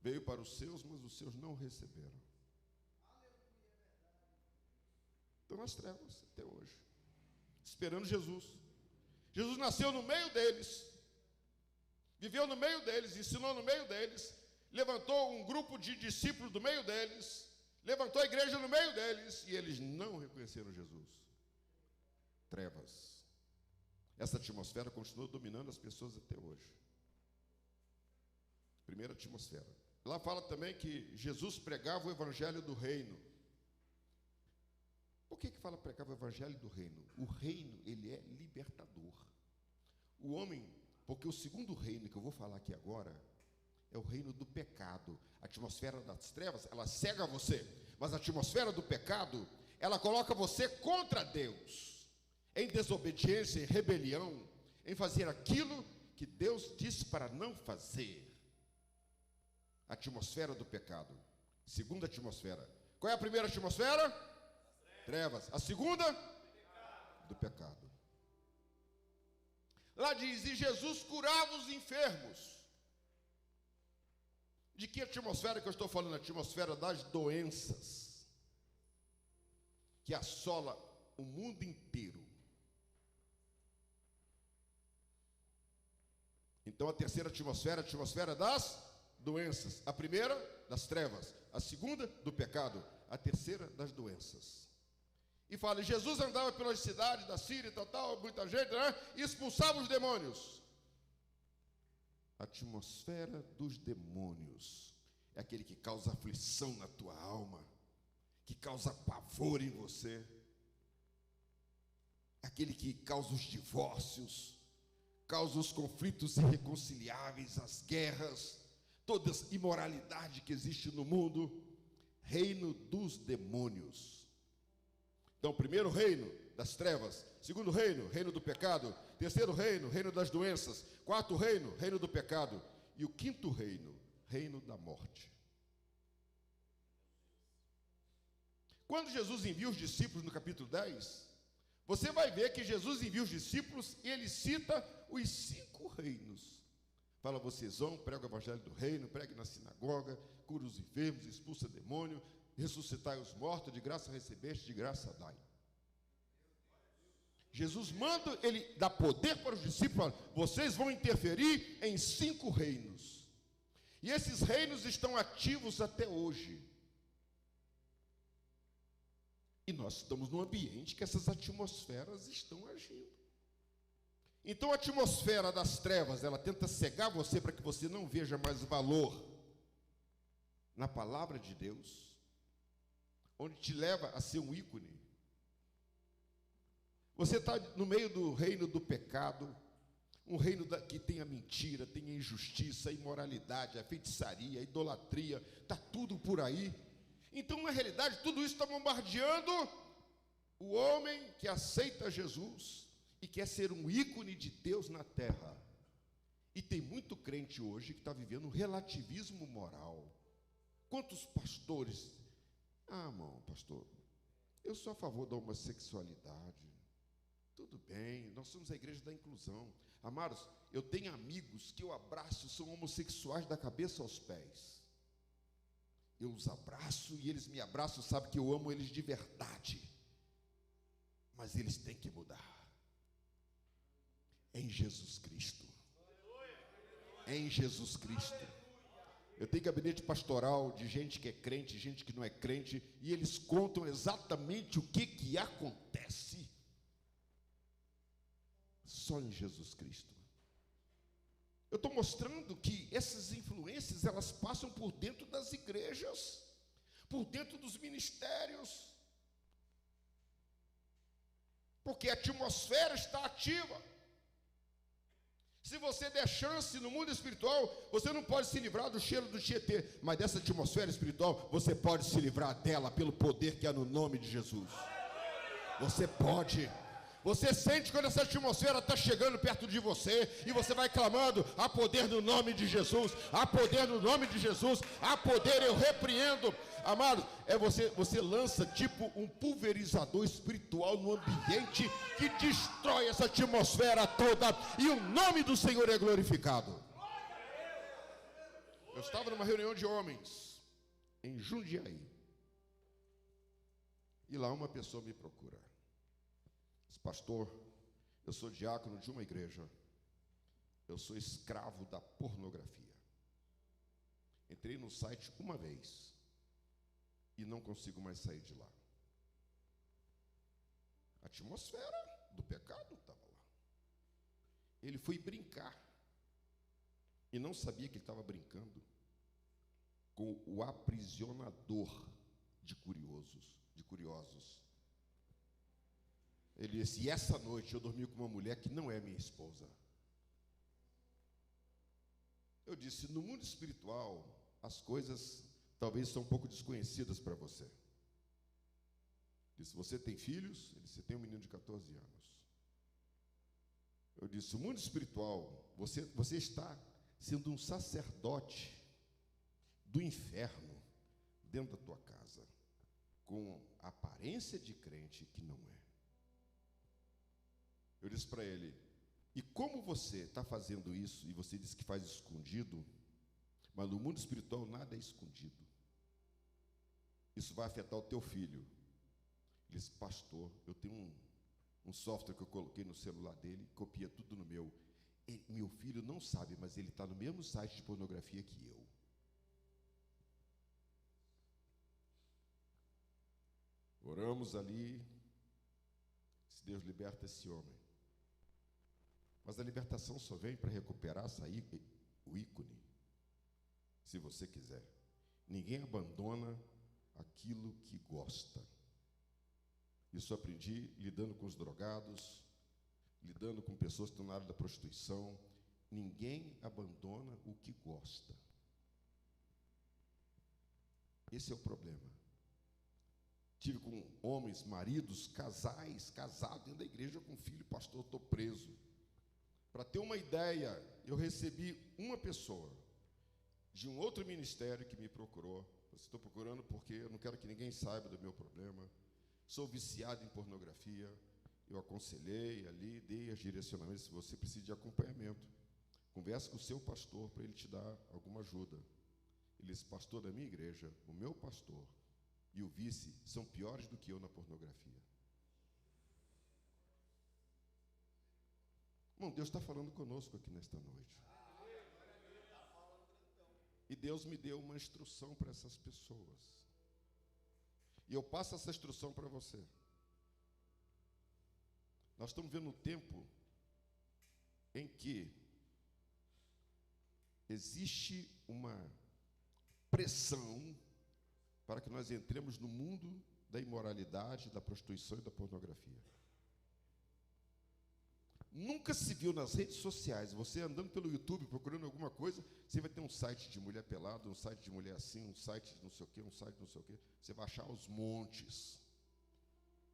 Veio para os seus, mas os seus não receberam. Estão nas trevas até hoje, esperando Jesus. Jesus nasceu no meio deles, viveu no meio deles, ensinou no meio deles, levantou um grupo de discípulos do meio deles, levantou a igreja no meio deles, e eles não reconheceram Jesus. Trevas. Essa atmosfera continua dominando as pessoas até hoje. Primeira atmosfera. Lá fala também que Jesus pregava o evangelho do reino. Por que fala pregava o evangelho do reino? O reino, ele é libertador. O homem, porque o segundo reino que eu vou falar aqui agora é o reino do pecado. A atmosfera das trevas, ela cega você. Mas a atmosfera do pecado, ela coloca você contra Deus, em desobediência, em rebelião, em fazer aquilo que Deus disse para não fazer. A atmosfera do pecado. Segunda atmosfera. Qual é a primeira atmosfera? Trevas. A segunda? Do pecado. Lá diz, e Jesus curava os enfermos. De que atmosfera que eu estou falando? A atmosfera das doenças, que assola o mundo inteiro. Então a terceira atmosfera é a atmosfera das doenças. A primeira, das trevas. A segunda, do pecado. A terceira, das doenças. E fala, Jesus andava pelas cidades da Síria e tal, muita gente, né? E expulsava os demônios. A atmosfera dos demônios é aquele que causa aflição na tua alma, que causa pavor em você, aquele que causa os divórcios, causa os conflitos irreconciliáveis, as guerras, toda a imoralidade que existe no mundo, reino dos demônios. Então, primeiro reino das trevas, segundo reino, reino do pecado, terceiro reino, reino das doenças, quarto reino, reino do pecado, e o quinto reino, reino da morte. Quando Jesus envia os discípulos no capítulo 10, você vai ver que Jesus envia os discípulos e ele cita os 5 reinos. Fala, vocês vão, prega o evangelho do reino, pregue na sinagoga, cura os enfermos, expulsa demônio, ressuscitai os mortos, de graça recebeste, de graça dai. Jesus manda, ele dá poder para os discípulos, vocês vão interferir em 5 reinos. E esses reinos estão ativos até hoje. E nós estamos num ambiente que essas atmosferas estão agindo. Então a atmosfera das trevas, ela tenta cegar você para que você não veja mais valor na palavra de Deus, onde te leva a ser um ícone. Você está no meio do reino do pecado, um reino que tem a mentira, tem a injustiça, a imoralidade, a feitiçaria, a idolatria, está tudo por aí. Então, na realidade, tudo isso está bombardeando o homem que aceita Jesus e quer ser um ícone de Deus na terra. E tem muito crente hoje que está vivendo um relativismo moral. Quantos pastores? Irmão, pastor, eu sou a favor da homossexualidade. Tudo bem, nós somos a igreja da inclusão. Amados, eu tenho amigos que eu abraço, são homossexuais da cabeça aos pés. Eu os abraço e eles me abraçam, sabem que eu amo eles de verdade. Mas eles têm que mudar. Em Jesus Cristo. Em Jesus Cristo. Eu tenho gabinete pastoral de gente que é crente, gente que não é crente, e eles contam exatamente o que acontece. Só em Jesus Cristo. Eu estou mostrando que essas influências, elas passam por dentro das igrejas, por dentro dos ministérios, porque a atmosfera está ativa. Se você der chance no mundo espiritual, você não pode se livrar do cheiro do Tietê, mas dessa atmosfera espiritual, você pode se livrar dela pelo poder que há no nome de Jesus. Você pode. Você sente quando essa atmosfera está chegando perto de você, e você vai clamando, há poder no nome de Jesus, há poder no nome de Jesus, há poder, eu repreendo. Amado, você lança tipo um pulverizador espiritual no ambiente que destrói essa atmosfera toda, e o nome do Senhor é glorificado. Eu estava numa reunião de homens em Jundiaí, e lá uma pessoa me procura. Pastor, eu sou diácono de uma igreja, eu sou escravo da pornografia. Entrei no site uma vez e não consigo mais sair de lá. A atmosfera do pecado estava lá. Ele foi brincar e não sabia que ele estava brincando com o aprisionador de curiosos. Ele disse, e essa noite eu dormi com uma mulher que não é minha esposa. Eu disse, no mundo espiritual, as coisas talvez são um pouco desconhecidas para você. Disse, você tem filhos? Ele disse, tem um menino de 14 anos. Eu disse, o mundo espiritual, você está sendo um sacerdote do inferno dentro da tua casa, com aparência de crente que não é. Eu disse para ele, e como você está fazendo isso, e você diz que faz escondido, mas no mundo espiritual nada é escondido. Isso vai afetar o teu filho. Ele disse, pastor, eu tenho um software que eu coloquei no celular dele, copia tudo no meu. Meu filho não sabe, mas ele está no mesmo site de pornografia que eu. Oramos ali, se Deus liberta esse homem. Mas a libertação só vem para recuperar, sair o ícone, se você quiser. Ninguém abandona aquilo que gosta. Isso eu aprendi lidando com os drogados, lidando com pessoas que estão na área da prostituição. Ninguém abandona o que gosta. Esse é o problema. Tive com homens, maridos, casais, casados dentro da igreja com filho, pastor, estou preso. Para ter uma ideia, eu recebi uma pessoa de um outro ministério que me procurou. Estou procurando porque eu não quero que ninguém saiba do meu problema. Sou viciado em pornografia. Eu aconselhei ali, dei os direcionamentos. Se você precisa de acompanhamento, converse com o seu pastor para ele te dar alguma ajuda. Ele disse: pastor da minha igreja, o meu pastor e o vice são piores do que eu na pornografia. Irmão, Deus está falando conosco aqui nesta noite. E Deus me deu uma instrução para essas pessoas. E eu passo essa instrução para você. Nós estamos vendo um tempo em que existe uma pressão para que nós entremos no mundo da imoralidade, da prostituição e da pornografia. Nunca se viu nas redes sociais, você andando pelo YouTube procurando alguma coisa, você vai ter um site de mulher pelada, um site de mulher assim, um site de não sei o quê, um site de não sei o quê. Você vai achar aos montes.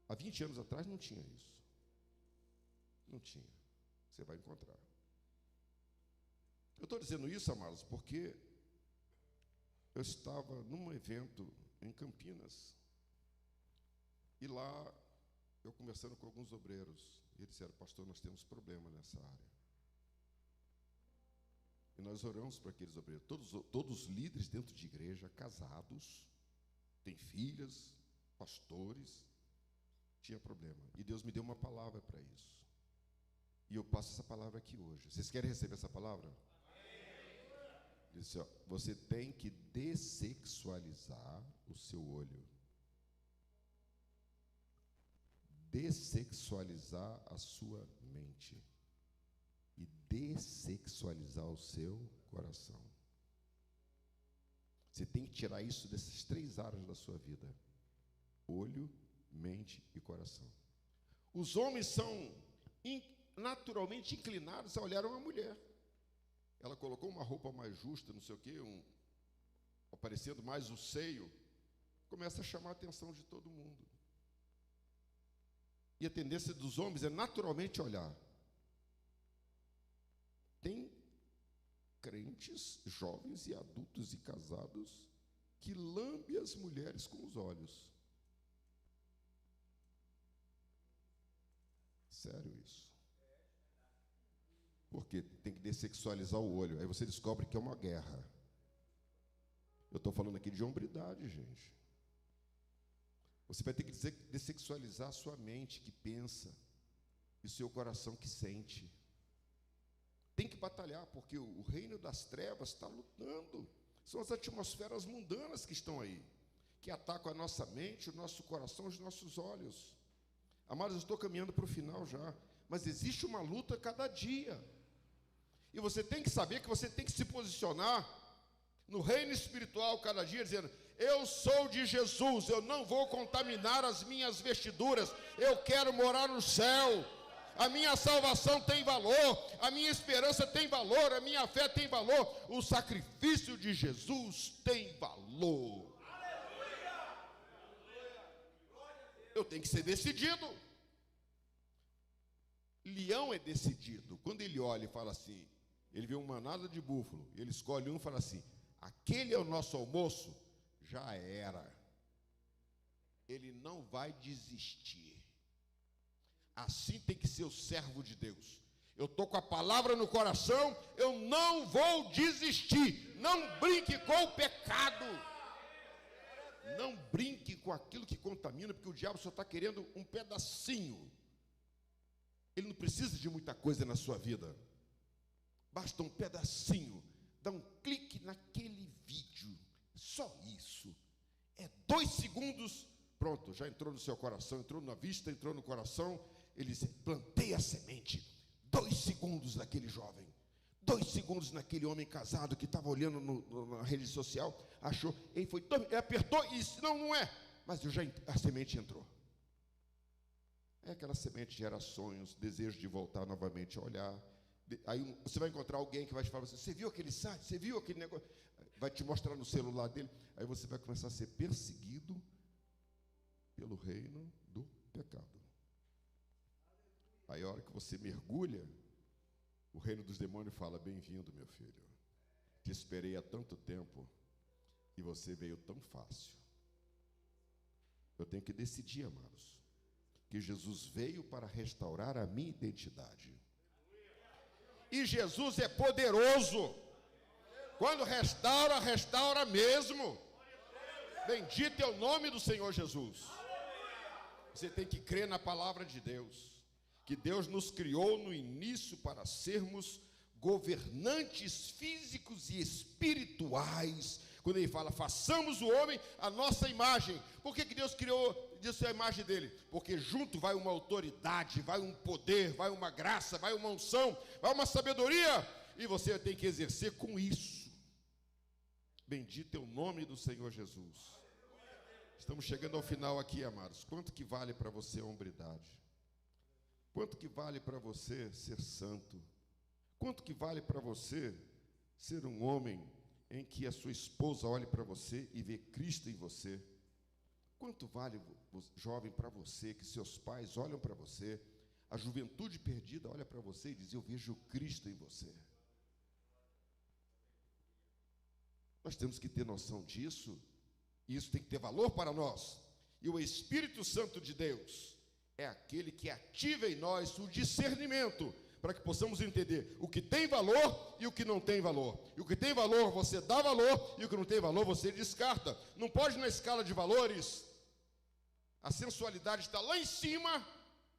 Há 20 anos atrás não tinha isso. Não tinha. Você vai encontrar. Eu estou dizendo isso, amados, porque eu estava num evento em Campinas, e lá eu conversando com alguns obreiros, e eles disseram: pastor, nós temos problema nessa área. E nós oramos para aqueles obreiros, todos os líderes dentro de igreja, casados, têm filhas, pastores, tinha problema. E Deus me deu uma palavra para isso. E eu passo essa palavra aqui hoje. Vocês querem receber essa palavra? Ele disse: ó, você tem que dessexualizar o seu olho. Dessexualizar a sua mente. E dessexualizar o seu coração. Você tem que tirar isso dessas 3 áreas da sua vida: olho, mente e coração. Os homens são naturalmente inclinados a olhar uma mulher. Ela colocou uma roupa mais justa, não sei o quê, aparecendo mais o seio, começa a chamar a atenção de todo mundo. E a tendência dos homens é naturalmente olhar. Tem crentes, jovens e adultos e casados, que lambem as mulheres com os olhos. Sério isso. Porque tem que dessexualizar o olho. Aí você descobre que é uma guerra. Eu estou falando aqui de hombridade, gente. Você vai ter que dessexualizar a sua mente que pensa e o seu coração que sente. Tem que batalhar, porque o reino das trevas está lutando. São as atmosferas mundanas que estão aí, que atacam a nossa mente, o nosso coração, os nossos olhos. Amados, eu estou caminhando para o final já, mas existe uma luta a cada dia. E você tem que saber que você tem que se posicionar no reino espiritual cada dia, dizendo: eu sou de Jesus, eu não vou contaminar as minhas vestiduras, eu quero morar no céu. A minha salvação tem valor, a minha esperança tem valor, a minha fé tem valor, o sacrifício de Jesus tem valor. Eu tenho que ser decidido. Leão é decidido. Quando ele olha e fala assim, ele vê uma manada de búfalo, ele escolhe um e fala assim: aquele é o nosso almoço, já era. Ele não vai desistir. Assim tem que ser o servo de Deus. Eu estou com a palavra no coração, eu não vou desistir. Não brinque com o pecado. Não brinque com aquilo que contamina, porque o diabo só está querendo um pedacinho. Ele não precisa de muita coisa na sua vida. Basta um pedacinho, dá um clique naquele vídeo, só isso. É 2 segundos, pronto, já entrou no seu coração, entrou na vista, entrou no coração. Ele diz: plantei a semente. 2 segundos naquele jovem, 2 segundos naquele homem casado que estava olhando na rede social, achou, ele foi, ele apertou e disse: não é, mas a semente entrou. É aquela semente gera sonhos, desejo de voltar novamente a olhar. Aí você vai encontrar alguém que vai te falar assim: você viu aquele site, você viu aquele negócio, vai te mostrar no celular dele. Aí você vai começar a ser perseguido pelo reino do pecado. Aí a hora que você mergulha, o reino dos demônios fala: bem-vindo, meu filho, te esperei há tanto tempo e você veio tão fácil. Eu tenho que decidir, amados, que Jesus veio para restaurar a minha identidade. E Jesus é poderoso. Quando restaura, restaura mesmo. Bendito é o nome do Senhor Jesus. Você tem que crer na palavra de Deus, que Deus nos criou no início para sermos governantes físicos e espirituais. Quando ele fala: façamos o homem a nossa imagem. Por que Deus criou a imagem dele? Porque junto vai uma autoridade, vai um poder, vai uma graça, vai uma unção, vai uma sabedoria, e você tem que exercer com isso. Bendito é o nome do Senhor Jesus. Estamos chegando ao final aqui, amados. Quanto que vale para você a hombridade? Quanto que vale para você ser santo? Quanto que vale para você ser um homem em que a sua esposa olhe para você e vê Cristo em você? Quanto vale, jovem, para você, que seus pais olham para você, a juventude perdida olha para você e diz: eu vejo Cristo em você. Nós temos que ter noção disso, e isso tem que ter valor para nós. E o Espírito Santo de Deus é aquele que ativa em nós o discernimento, para que possamos entender o que tem valor e o que não tem valor. E o que tem valor você dá valor, e o que não tem valor você descarta. Não pode, na escala de valores, a sensualidade está lá em cima,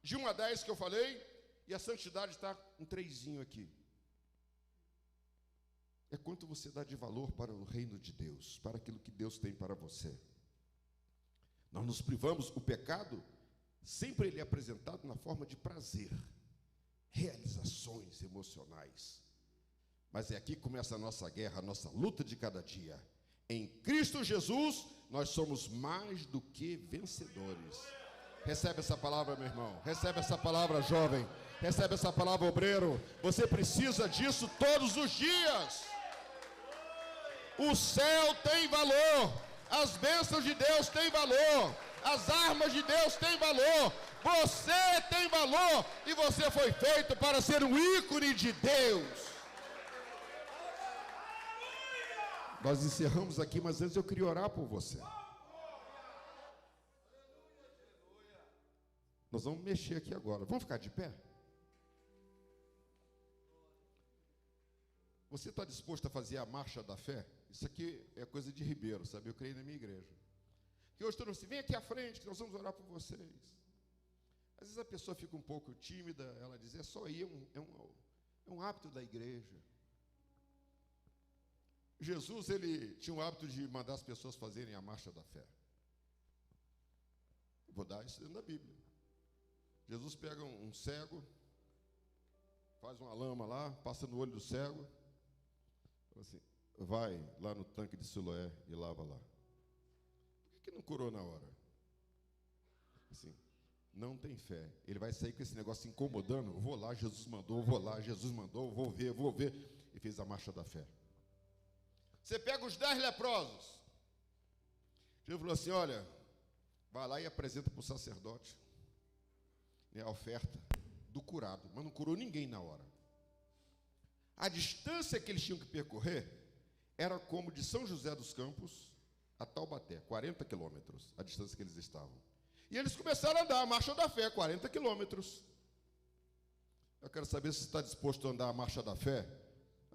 de 1 a 10 que eu falei, e a santidade está um 3zinho aqui. É quanto você dá de valor para o reino de Deus, para aquilo que Deus tem para você. Nós nos privamos, o pecado, sempre ele é apresentado na forma de prazer, realizações emocionais. Mas é aqui que começa a nossa guerra, a nossa luta de cada dia. Em Cristo Jesus, nós somos mais do que vencedores. Recebe essa palavra, meu irmão. Recebe essa palavra, jovem. Recebe essa palavra, obreiro. Você precisa disso todos os dias. O céu tem valor. As bênçãos de Deus têm valor. As armas de Deus têm valor. Você tem valor. E você foi feito para ser um ícone de Deus. Nós encerramos aqui, mas antes eu queria orar por você. Nós vamos mexer aqui agora. Vamos ficar de pé? Você está disposto a fazer a marcha da fé? Isso aqui é coisa de Ribeiro, sabe? Eu creio na minha igreja. Que hoje todo mundo assim: vem aqui à frente que nós vamos orar por vocês. Às vezes a pessoa fica um pouco tímida, ela diz: é só ir, é um hábito da igreja. Jesus, ele tinha o hábito de mandar as pessoas fazerem a marcha da fé. Eu vou dar isso dentro da Bíblia. Jesus pega um cego, faz uma lama lá, passa no olho do cego, fala assim: vai lá no tanque de Siloé e lava lá. Por que não curou na hora? Assim, não tem fé. Ele vai sair com esse negócio incomodando. Eu vou lá, Jesus mandou, eu vou lá, Jesus mandou, eu vou ver. E fez a marcha da fé. Você pega os 10 leprosos. Jesus falou assim: olha, vai lá e apresenta para o sacerdote a oferta do curado. Mas não curou ninguém na hora. A distância que eles tinham que percorrer era como de São José dos Campos a Taubaté, 40 quilômetros, a distância que eles estavam. E eles começaram a andar a marcha da fé, 40 quilômetros. Eu quero saber se você está disposto a andar a marcha da fé.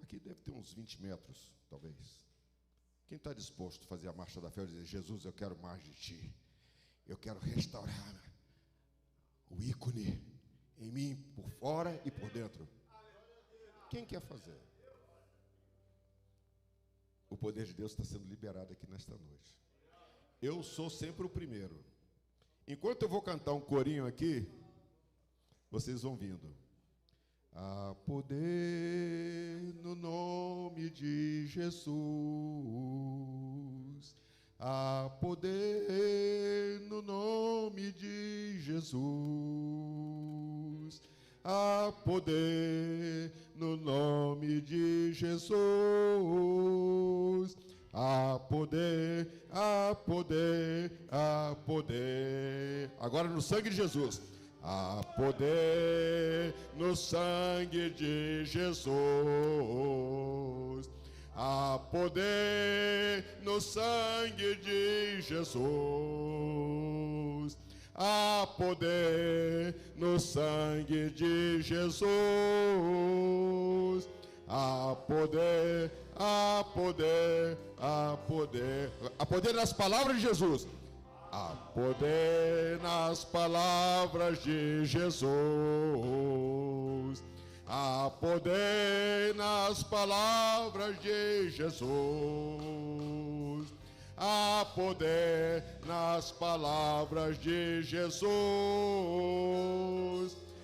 Aqui deve ter uns 20 metros, talvez. Quem está disposto a fazer a marcha da fé e dizer: Jesus, eu quero mais de ti. Eu quero restaurar o ícone em mim, por fora e por dentro. Quem quer fazer? O poder de Deus está sendo liberado aqui nesta noite. Eu sou sempre o primeiro. Enquanto eu vou cantar um corinho aqui, vocês vão vindo. Há poder no nome de Jesus. Há poder no nome de Jesus. Há poder no nome de Jesus. Há poder, há poder, há poder. Agora no sangue de Jesus. Há poder no sangue de Jesus. Há poder no sangue de Jesus. Há poder no sangue de Jesus. Há poder, há poder, há poder. Há poder nas palavras de Jesus. Há poder nas palavras de Jesus. Há poder nas palavras de Jesus. Há poder nas palavras de Jesus.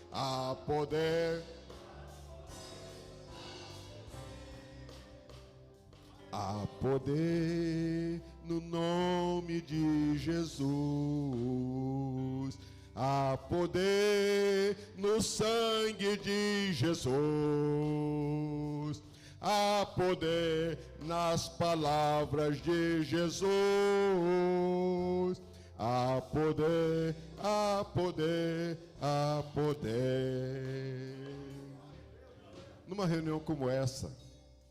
Há poder. Há poder no nome de Jesus. Há poder no sangue de Jesus. Há poder nas palavras de Jesus. Há poder, há poder, há poder. Numa reunião como essa,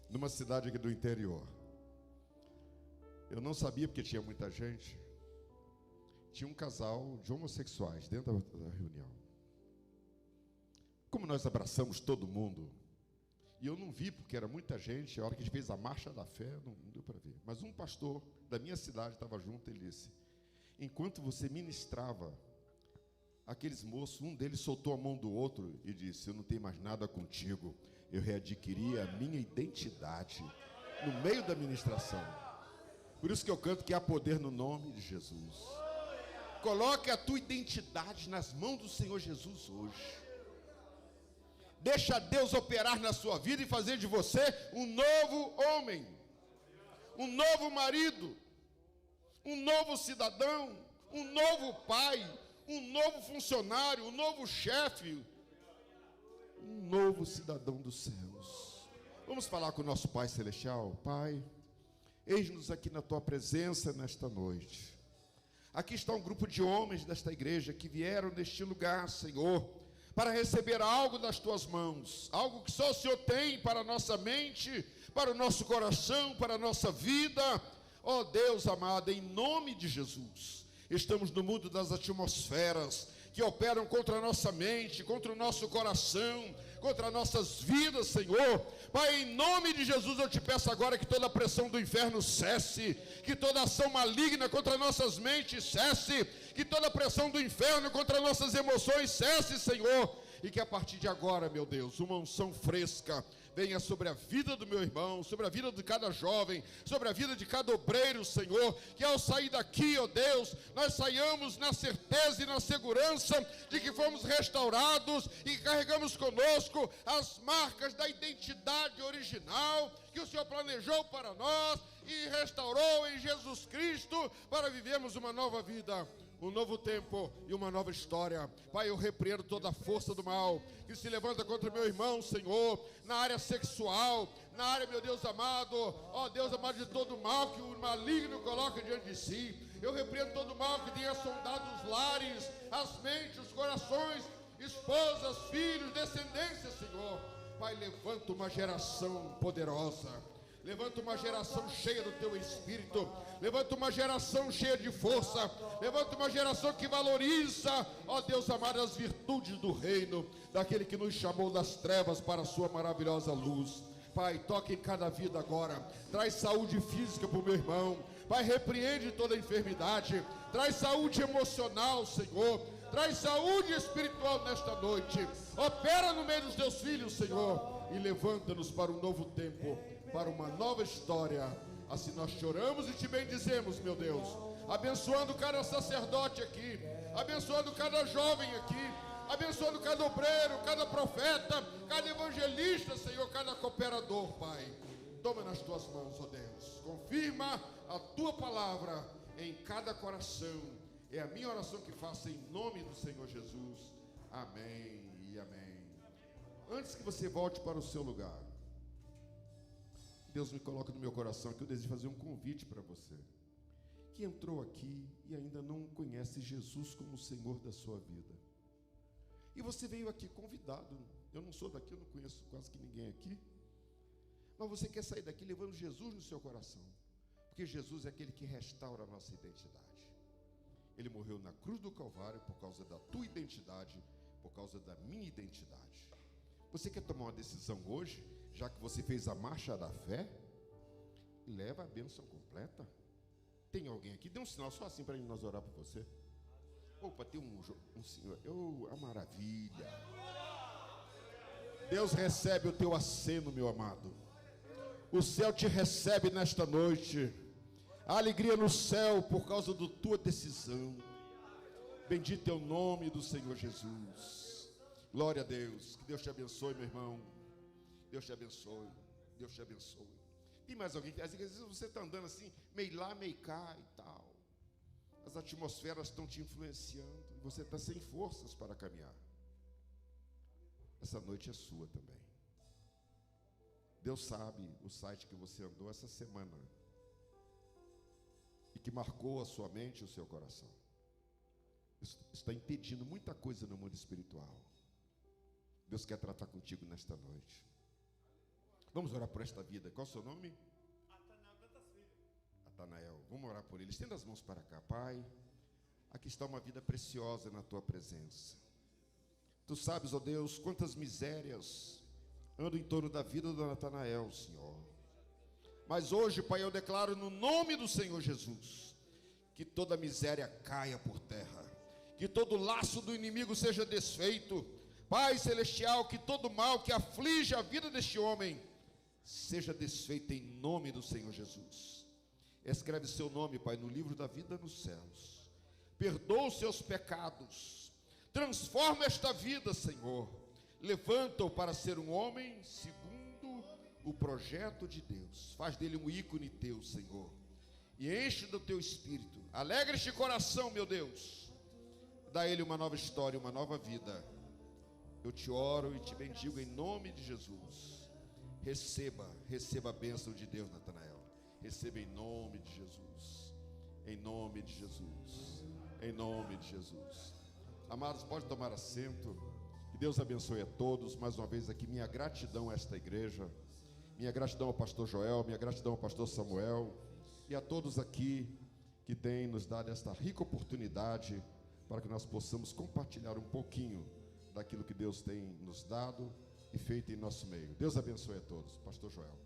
numa cidade aqui do interior, eu não sabia porque tinha muita gente. Tinha um casal de homossexuais dentro da reunião. Como nós abraçamos todo mundo, e eu não vi porque era muita gente, a hora que a gente fez a marcha da fé, não deu para ver. Mas um pastor da minha cidade estava junto, ele disse: enquanto você ministrava, aqueles moços, um deles soltou a mão do outro e disse: eu não tenho mais nada contigo, eu readquiri a minha identidade no meio da ministração. Por isso que eu canto que há poder no nome de Jesus. Coloque a tua identidade nas mãos do Senhor Jesus hoje. Deixa Deus operar na sua vida e fazer de você um novo homem, um novo marido, um novo cidadão, um novo pai, um novo funcionário, um novo chefe, um novo cidadão dos céus. Vamos falar com o nosso Pai Celestial. Pai, eis-nos aqui na tua presença nesta noite. Aqui está um grupo de homens desta igreja que vieram neste lugar, Senhor, para receber algo das tuas mãos, algo que só o Senhor tem para a nossa mente, para o nosso coração, para a nossa vida. Ó Deus amado, em nome de Jesus, estamos no mundo das atmosferas que operam contra a nossa mente, contra o nosso coração, contra nossas vidas, Senhor. Pai, em nome de Jesus eu te peço agora que toda a pressão do inferno cesse, que toda ação maligna contra nossas mentes cesse, que toda a pressão do inferno contra nossas emoções cesse, Senhor, e que a partir de agora, meu Deus, uma unção fresca venha sobre a vida do meu irmão, sobre a vida de cada jovem, sobre a vida de cada obreiro, Senhor, que ao sair daqui, ó Deus, nós saiamos na certeza e na segurança de que fomos restaurados e carregamos conosco as marcas da identidade original que o Senhor planejou para nós e restaurou em Jesus Cristo para vivermos uma nova vida, um novo tempo e uma nova história. Pai, eu repreendo toda a força do mal que se levanta contra meu irmão, Senhor, na área sexual, na área, meu Deus amado, ó Deus amado, de todo o mal que o maligno coloca diante de si. Eu repreendo todo o mal que tem assombrado os lares, as mentes, os corações, esposas, filhos, descendência, Senhor. Pai, levanta uma geração poderosa, levanta uma geração cheia do teu Espírito, levanta uma geração cheia de força, levanta uma geração que valoriza, ó Deus amado, as virtudes do reino, daquele que nos chamou das trevas para a sua maravilhosa luz. Pai, toque em cada vida agora, traz saúde física para o meu irmão. Pai, repreende toda a enfermidade, traz saúde emocional, Senhor, Traz saúde espiritual nesta noite. Opera no meio dos teus filhos, Senhor, e levanta-nos para um novo tempo, para uma nova história. Assim nós choramos e te bendizemos, meu Deus, abençoando cada sacerdote aqui, abençoando cada jovem aqui, abençoando cada obreiro, cada profeta, cada evangelista, Senhor, cada cooperador, Pai. Toma nas tuas mãos, ó Deus. Confirma a tua palavra em cada coração. É a minha oração que faço em nome do Senhor Jesus. Amém e amém. Antes que você volte para o seu lugar, Deus me coloca no meu coração que eu desejo fazer um convite para você que entrou aqui e ainda não conhece Jesus como o Senhor da sua vida. E você veio aqui convidado. Eu não sou daqui, eu não conheço quase que ninguém aqui. Mas você quer sair daqui levando Jesus no seu coração. Porque Jesus é aquele que restaura a nossa identidade. Ele morreu na cruz do Calvário por causa da tua identidade, por causa da minha identidade. Você quer tomar uma decisão hoje, já que você fez a marcha da fé? Leva a bênção completa. Tem alguém aqui? Dê um sinal só assim para nós orar por você. Opa, tem um senhor. A maravilha. Deus recebe o teu aceno, meu amado. O céu te recebe nesta noite. A alegria no céu por causa da tua decisão. Bendito é o nome do Senhor Jesus. Glória a Deus. Que Deus te abençoe, meu irmão. Deus te abençoe. Deus te abençoe. Tem mais alguém? Às vezes você está andando assim, meio lá, meio cá e tal. As atmosferas estão te influenciando. E você está sem forças para caminhar. Essa noite é sua também. Deus sabe o site que você andou essa semana e que marcou a sua mente e o seu coração. Isso está impedindo muita coisa no mundo espiritual. Deus quer tratar contigo nesta noite. Vamos orar por esta vida. Qual é o seu nome? Atanael. Vamos orar por ele. Estenda as mãos para cá. Pai, aqui está uma vida preciosa na tua presença. Tu sabes, ó Deus, quantas misérias andam em torno da vida do Natanael, Senhor. Mas hoje, Pai, eu declaro no nome do Senhor Jesus, que toda miséria caia por terra, que todo laço do inimigo seja desfeito. Pai celestial, que todo mal que aflige a vida deste homem seja desfeito em nome do Senhor Jesus. Escreve seu nome, Pai, no livro da vida nos céus. Perdoa os seus pecados. Transforma esta vida, Senhor. Levanta-o para ser um homem segundo o projeto de Deus. Faz dele um ícone teu, Senhor. E enche do teu espírito. Alegra este coração, meu Deus. Dá a ele uma nova história, uma nova vida. Eu te oro e te bendigo em nome de Jesus. Receba a bênção de Deus, Natanael. Receba em nome de Jesus. Em nome de Jesus. Em nome de Jesus. Amados, pode tomar assento. Que Deus abençoe a todos. Mais uma vez aqui, minha gratidão a esta igreja. Minha gratidão ao pastor Joel. Minha gratidão ao pastor Samuel. E a todos aqui que têm nos dado esta rica oportunidade para que nós possamos compartilhar um pouquinho daquilo que Deus tem nos dado e feito em nosso meio. Deus abençoe a todos. Pastor Joel.